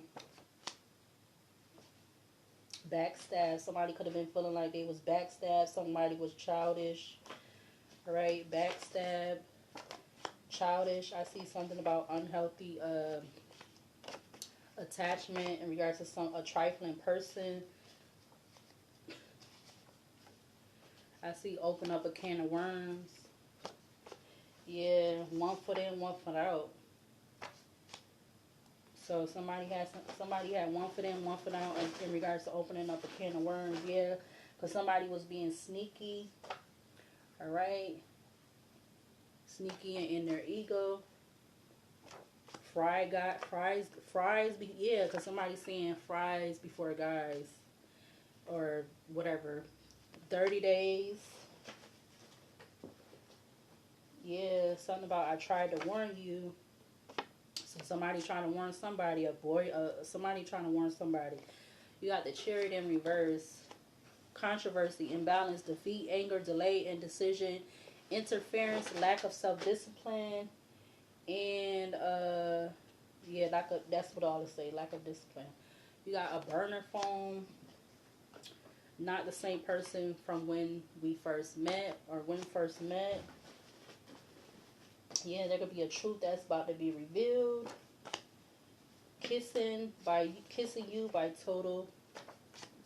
Backstab. Somebody could have been feeling like they was backstabbed. Somebody was childish. Alright, backstab. Childish. I see something about unhealthy attachment in regards to a trifling person. I see open up a can of worms. Yeah, one foot in, one foot out. So somebody had one foot in, one foot out in regards to opening up a can of worms. Yeah, because somebody was being sneaky. All right, sneaky and in their ego. Yeah, because somebody's saying fries before guys or whatever. 30 days. Yeah, something about I tried to warn you. So somebody trying to warn somebody, a boy, somebody trying to warn somebody. You got the Chariot in reverse. Controversy, imbalance, defeat, anger, delay, indecision, interference, lack of self-discipline, and yeah, that's what all to say, lack of discipline. You got a burner phone, not the same person from when we first met or when first met. Yeah, there could be a truth that's about to be revealed. Kissing you by total.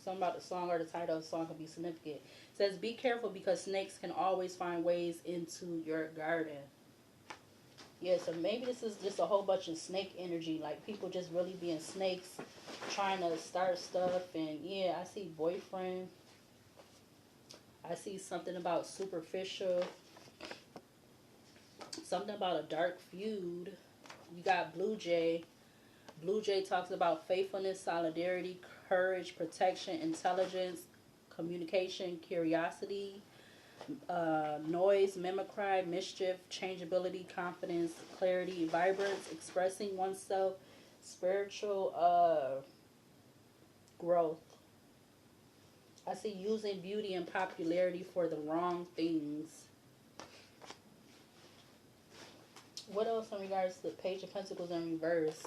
Something about the song or the title of the song could be significant. It says, be careful because snakes can always find ways into your garden. Yeah, so maybe this is just a whole bunch of snake energy. Like people just really being snakes, trying to start stuff. And yeah, I see boyfriend. I see something about superficial. Something about a dark feud. You got Blue Jay. Blue Jay talks about faithfulness, solidarity, courage, protection, intelligence, communication, curiosity, noise, mimicry, mischief, changeability, confidence, clarity, vibrance, expressing oneself, spiritual growth. I see using beauty and popularity for the wrong things. What else in regards to the Page of Pentacles in reverse?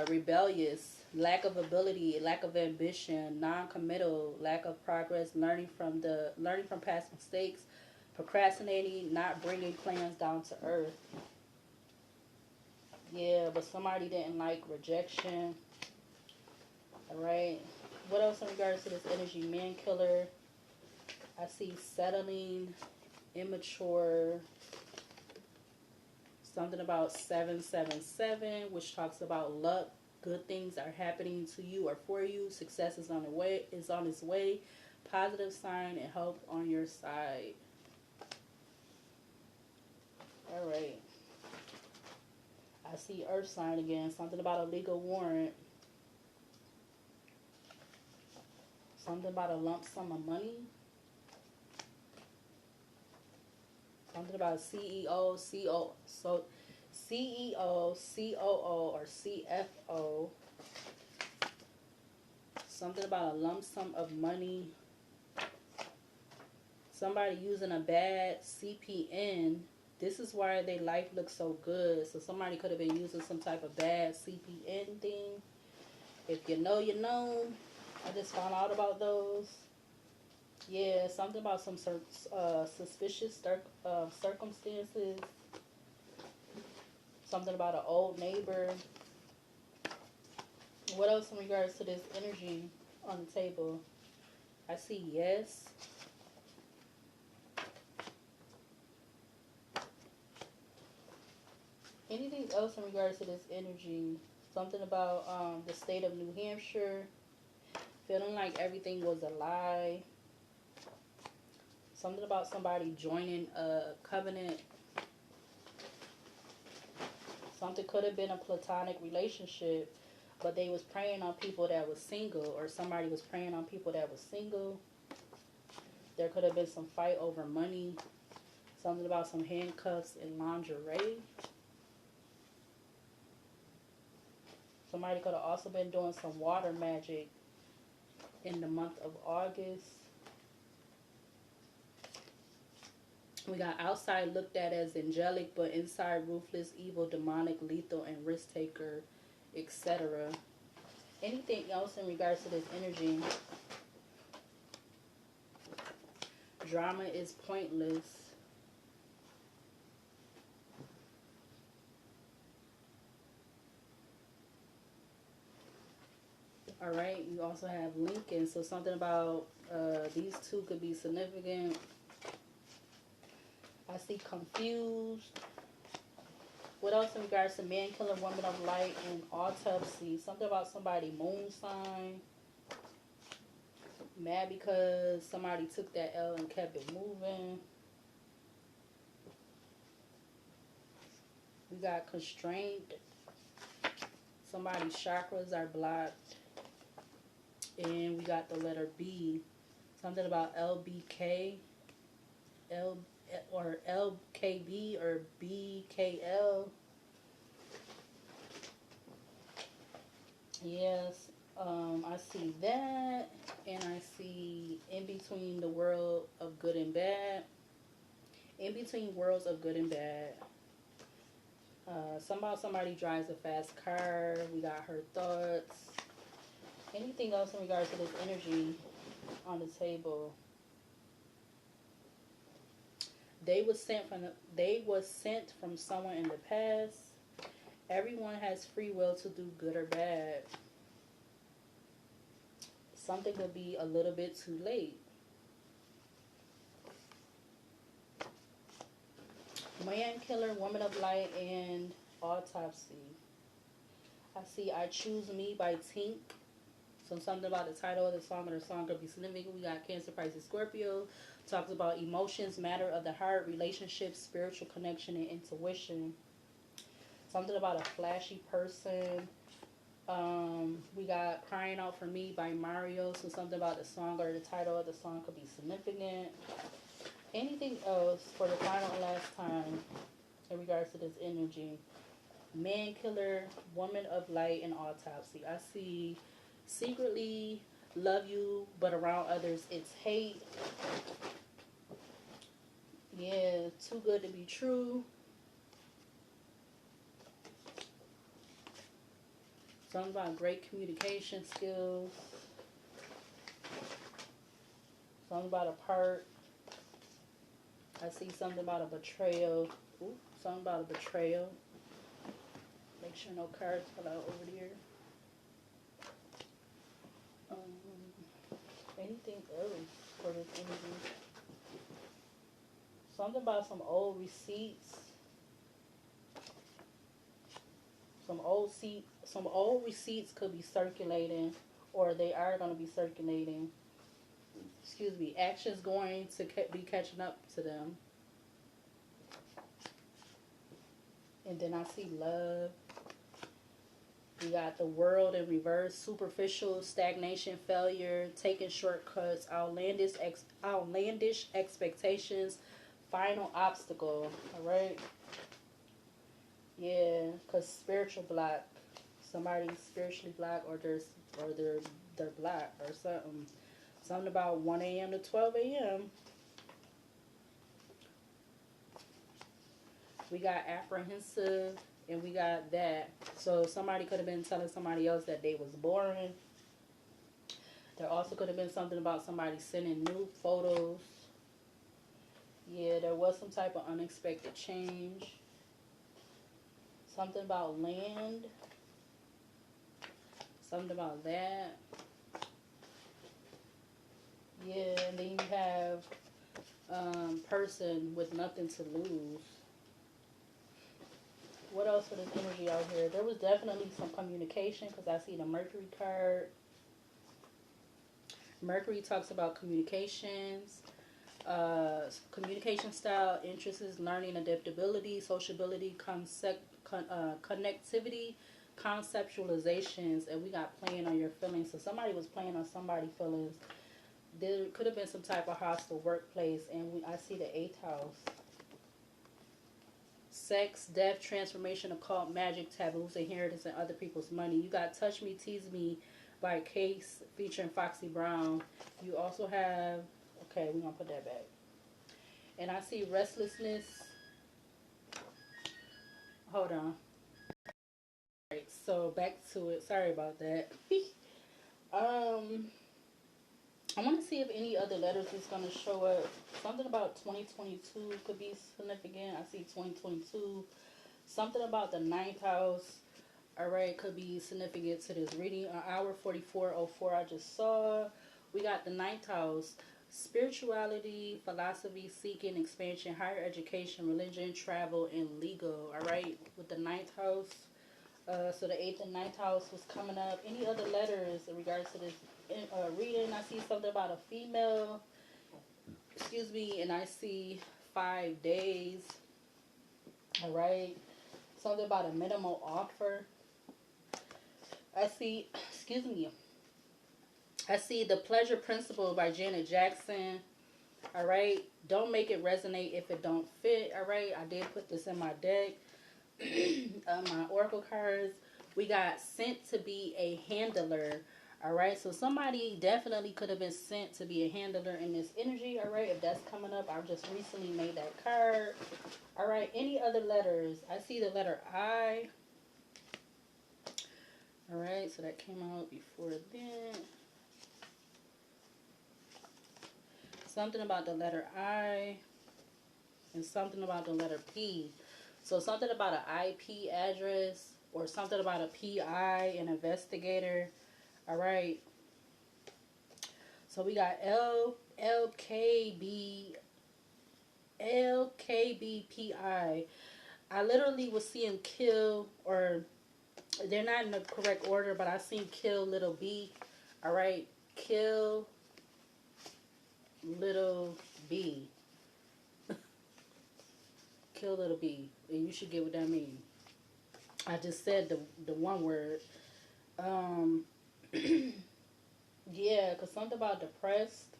Rebellious, lack of ability, lack of ambition, non-committal, lack of progress, learning from past mistakes, procrastinating, not bringing plans down to earth. Yeah, but somebody didn't like rejection. All right. What else in regards to this energy? Man killer. I see settling, immature. Something about 777, which talks about luck. Good things are happening to you or for you. Success is on its way. Positive sign and help on your side. All right. I see earth sign again. Something about a legal warrant. Something about a lump sum of money. Something about CEO, COO, or CFO. Something about a lump sum of money. Somebody using a bad CPN. This is why their life looks so good. So somebody could have been using some type of bad CPN thing. If you know, you know. I just found out about those. Yeah, something about some suspicious circumstances. Something about an old neighbor. What else in regards to this energy on the table? I see yes. Anything else in regards to this energy? Something about the state of New Hampshire. Feeling like everything was a lie. Something about somebody joining a covenant. Something could have been a platonic relationship, but they was preying on people that was single, or somebody was preying on people that was single. There could have been some fight over money. Something about some handcuffs and lingerie. Somebody could have also been doing some water magic in the month of August. We got outside looked at as angelic, but inside ruthless, evil, demonic, lethal, and risk taker, etc. Anything else in regards to this energy? Drama is pointless. All right, you also have Lincoln, so something about these two could be significant. I see confused. What else in regards to man killer, woman of light, and autopsy? Something about somebody moon sign. Mad because somebody took that L and kept it moving. We got constraint. Somebody's chakras are blocked. And we got the letter B. Something about LBK. Or LKB or BKL. Yes, I see that, and I see in between the world of good and bad. In between worlds of good and bad. Somehow somebody drives a fast car. We got her thoughts. Anything else in regards to this energy on the table? They was sent from someone in the past. Everyone has free will to do good or bad. Something could be a little bit too late. Man killer, woman of light, and autopsy. I see I Choose Me by Tink. So something about the title of the song or the song could be significant. We got Cancer, Pisces, Scorpio. Talks about emotions, matter of the heart, relationships, spiritual connection, and intuition. Something about a flashy person. We got Crying Out For Me by Mario. So something about the song or the title of the song could be significant. Anything else for the final and last time in regards to this energy? Man killer, woman of light, and autopsy. I see secretly love you, but around others it's hate. Yeah, too good to be true. Something about great communication skills. Something about a part. I see something about a betrayal. Ooh, something about a betrayal. Make sure no cards fall out over there. Anything else for this energy? Something about some old receipts. Some old receipts could be circulating, or they are going to be circulating. Excuse me. Actions going to be catching up to them. And then I see love. We got the world in reverse, superficial, stagnation, failure, taking shortcuts, outlandish expectations, final obstacle. All right. Yeah, cause spiritual block. Somebody's spiritually black, or they're black or something. Something about 1 a.m. to 12 a.m. We got apprehensive, and we got that. So somebody could have been telling somebody else that they was boring. There also could have been something about somebody sending new photos. Yeah, there was some type of unexpected change. Something about land. Something about that. Yeah, and then you have person with nothing to lose. What else for this energy out here? There was definitely some communication, because I see the Mercury card. Mercury talks about communications, communication style, interests, learning, adaptability, sociability, connectivity, conceptualizations, and we got playing on your feelings. So somebody was playing on somebody's feelings. There could have been some type of hostile workplace, and I see the 8th house. Sex, death, transformation, occult, magic, taboos, inheritance, and other people's money. You got Touch Me, Tease Me by Case featuring Foxy Brown. You also have, okay, we're going to put that back. And I see restlessness. Hold on. Alright, so back to it. Sorry about that. I want to see if any other letters is going to show up. Something about 2022 could be significant. I see 2022. Something about the 9th house. Alright, could be significant to this reading. Hour 44:04 I just saw. We got the 9th house. Spirituality, philosophy, seeking, expansion, higher education, religion, travel, and legal. Alright, with the 9th house. So the 8th and 9th house was coming up. Any other letters in regards to this reading? I see something about a female. Excuse me. And I see 5 days. Alright. Something about a minimal offer. I see, excuse me. I see The Pleasure Principle by Janet Jackson. Alright. Don't make it resonate if it don't fit. Alright. I did put this in my deck. My oracle cards. We got sent to be a handler. All right, so somebody definitely could have been sent to be a handler in this energy. All right, if that's coming up, I just recently made that card. All right, any other letters? I see the letter I. All right, so that came out before then. Something about the letter I and something about the letter P. So something about an IP address or something about a PI, an investigator. All right. So we got LKBPI. I literally was seeing kill, or they're not in the correct order, but I seen kill little b. All right. Kill little b. Kill little b. And you should get what that means. I just said the one word. Yeah, because something about depressed.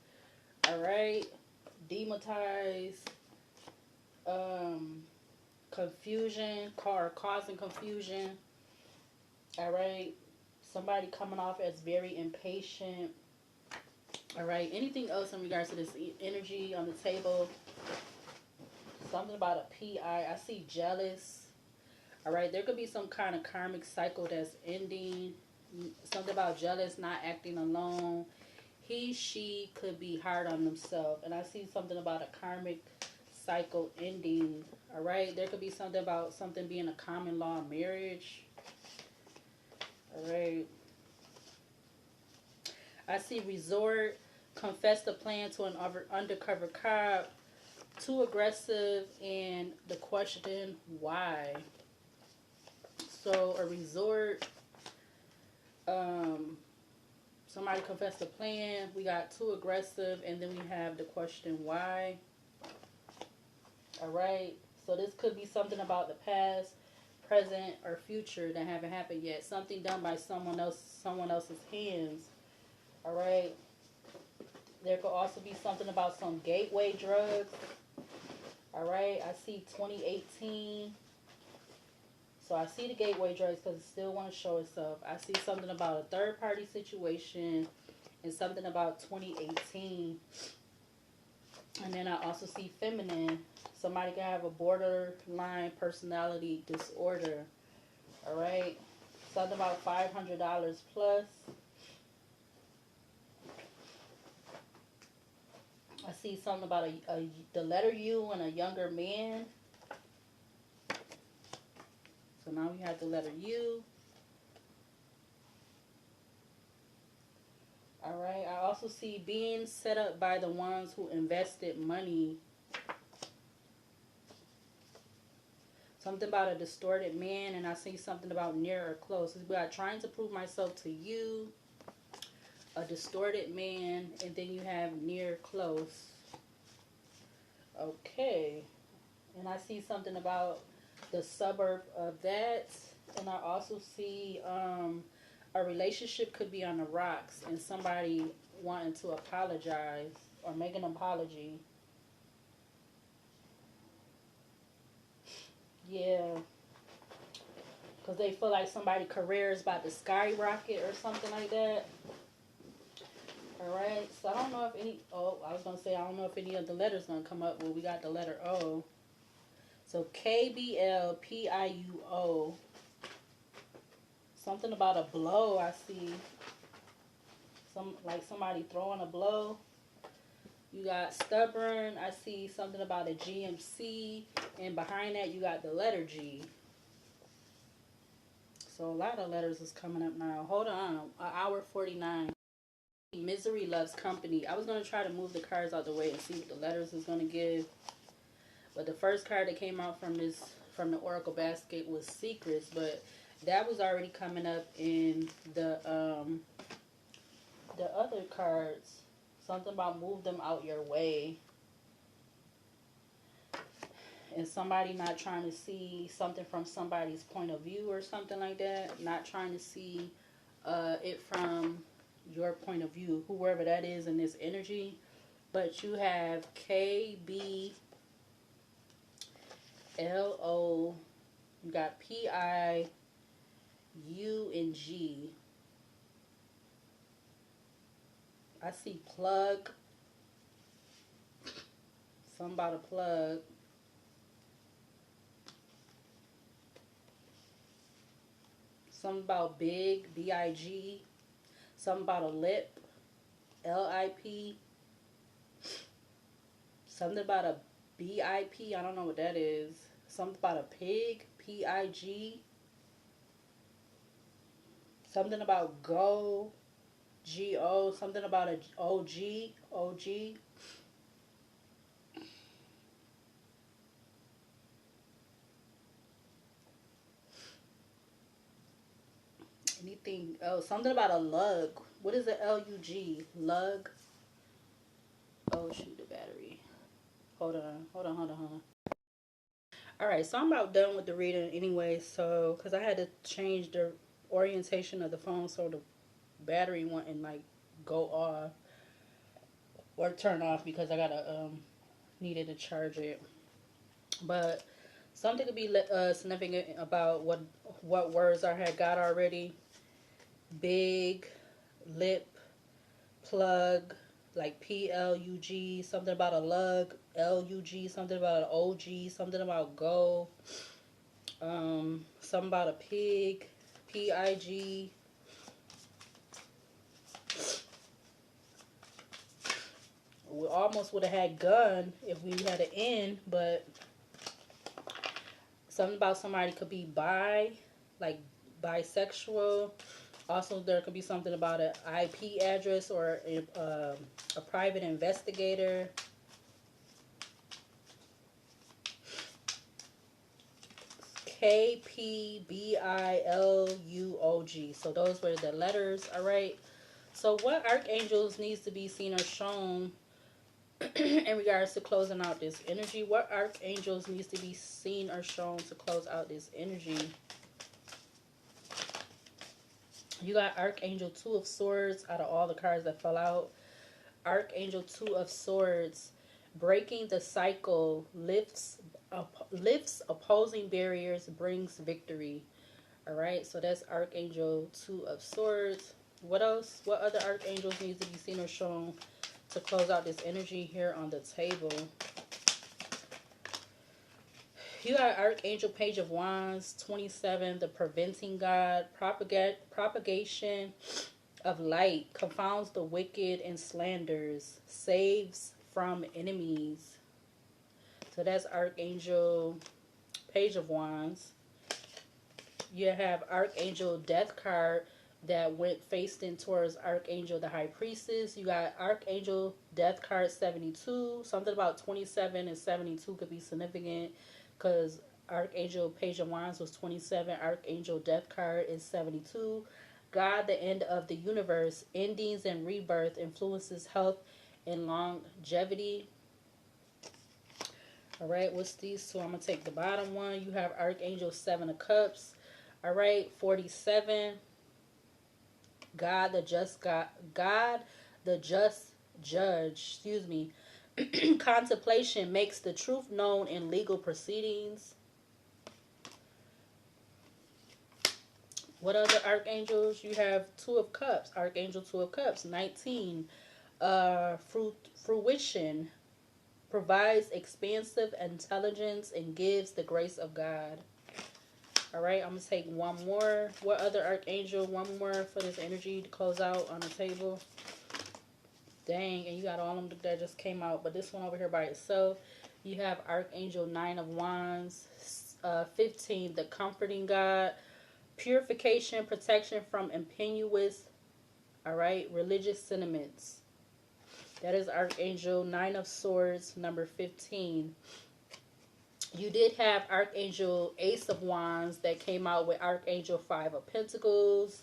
All right. Demonetized. Confusion. Causing confusion. All right. Somebody coming off as very impatient. All right. Anything else in regards to this energy on the table? Something about a PI. I see jealous. All right. There could be some kind of karmic cycle that's ending. Something about jealous, not acting alone. He, she could be hard on themselves. And I see something about a karmic cycle ending. All right. There could be something about something being a common law marriage. All right. I see resort, confess the plan to an undercover cop, too aggressive, and the question why. So a resort, somebody confessed the plan. We got too aggressive, and then we have the question why. All right. So this could be something about the past, present, or future that haven't happened yet. Something done by someone else's hands. All right. There could also be something about some gateway drugs. All right. I see 2018. So I see the gateway drugs because it still want to show itself. I see something about a third party situation and something about 2018. And then I also see feminine. Somebody can have a borderline personality disorder. All right. Something about $500 plus. I see something about the letter U and a younger man. So now we have the letter U. All right. I also see being set up by the ones who invested money. Something about a distorted man, and I see something about near or close. We got trying to prove myself to you, a distorted man, and then you have near close. Okay. And I see something about the suburb of that. And I also see a relationship could be on the rocks and somebody wanting to apologize or make an apology. Yeah. Because they feel like somebody's career is about to skyrocket or something like that. Alright, so I don't know if any, I was going to say I don't know if any of the letters going to come up. Well, we got the letter O. So KBLPIUO. Something about a blow I see. Like somebody throwing a blow. You got stubborn. I see something about a GMC. And behind that you got the letter G. So a lot of letters is coming up now. Hold on. 1:49. Misery loves company. I was going to try to move the cards out the way and see what the letters is going to give. But the first card that came out from the Oracle basket was Secrets. But that was already coming up in the other cards. Something about move them out your way. And somebody not trying to see something from somebody's point of view or something like that. Not trying to see it from your point of view, whoever that is in this energy. But you have KBLO. You got PI. U and G. I see plug. Something about a plug. Something about big, B-I-G. Something about a lip, L-I-P. Something about a B-I-P. I don't know what that is. Something about a pig, P-I-G. Something about go, G-O. Something about a O-G, O-G. Anything else? Something about a lug. What is the L-U-G? Lug. Oh, shoot, the battery. Hold on. All right, so I'm about done with the reading anyway. So, because I had to change the orientation of the phone so the battery wouldn't like go off or turn off because I gotta needed to charge it. But something could be significant about what words I had got already. Big, lip, plug, like P-L-U-G, something about a lug, L-U-G, something about an O-G, something about go, something about a pig, P-I-G. We almost would have had gun if we had an N, but something about somebody could be bi, like bisexual. Also, there could be something about an IP address or a private investigator. KPBILUOG. So those were the letters, all right? So what archangels needs to be seen or shown in regards to closing out this energy? What archangels needs to be seen or shown to close out this energy? You got Archangel 2 of Swords out of all the cards that fell out. Archangel 2 of Swords, breaking the cycle, lifts opposing barriers, brings victory. All right, so that's Archangel 2 of Swords. What else? What other archangels needs to be seen or shown to close out this energy here on the table? You got Archangel Page of Wands, 27, the preventing God, propagation of light, confounds the wicked and slanders, saves from enemies. So that's Archangel Page of Wands. You have Archangel Death card that went faced in towards Archangel the High Priestess. You got Archangel Death card 72. Something about 27 and 72 could be significant because Archangel Page of Wands was 27. Archangel Death card is 72. God, the end of the universe, endings and rebirth, influences health and longevity. All right, what's these two? I'm going to take the bottom one. You have Archangel 7 of Cups. All right, 47. God, the just judge, excuse me. Contemplation makes the truth known in legal proceedings. What other archangels? You have 2 of Cups. Archangel 2 of Cups, 19. Fruition provides expansive intelligence and gives the grace of God. All right, I'm going to take one more. What other archangel? One more for this energy to close out on the table. Dang, and you got all of them that just came out. But this one over here by itself, you have Archangel 9 of Wands, 15, the comforting God, purification, protection from impetuous, all right, religious sentiments. That is Archangel 9 of Swords, number 15. You did have Archangel Ace of Wands that came out with Archangel 5 of Pentacles,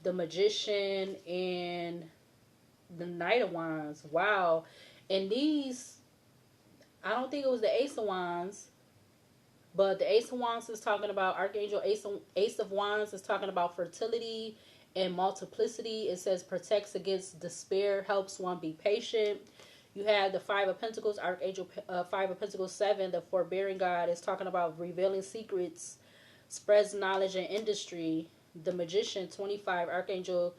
the Magician, and the Knight of Wands. Wow. And these, I don't think it was the Ace of Wands, but the Ace of Wands is talking about Archangel Ace of Wands is talking about fertility and multiplicity. It says protects against despair, helps one be patient. You have the 5 of Pentacles, Archangel 5 of Pentacles 7, the forbearing God, is talking about revealing secrets, spreads knowledge and industry. the Magician 25, Archangel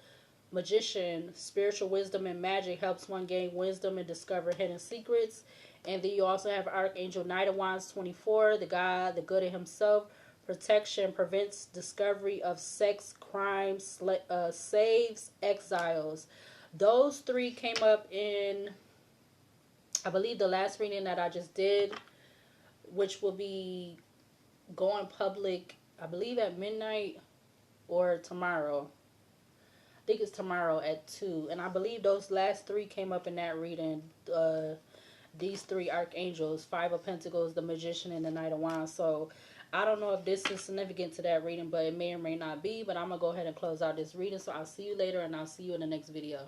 Magician, spiritual wisdom and magic helps one gain wisdom and discover hidden secrets. And then you also have Archangel Knight of Wands 24, the God, the good in himself, protection, prevents discovery of sex, crimes, saves exiles. Those three came up in, I believe, the last reading that I just did, which will be going public, I believe, at midnight or tomorrow. I think it's tomorrow at 2. And I believe those last three came up in that reading. These three archangels, Five of Pentacles, the Magician, and the Knight of Wands. So I don't know if this is significant to that reading, but it may or may not be. But I'm going to go ahead and close out this reading. So I'll see you later, and I'll see you in the next video.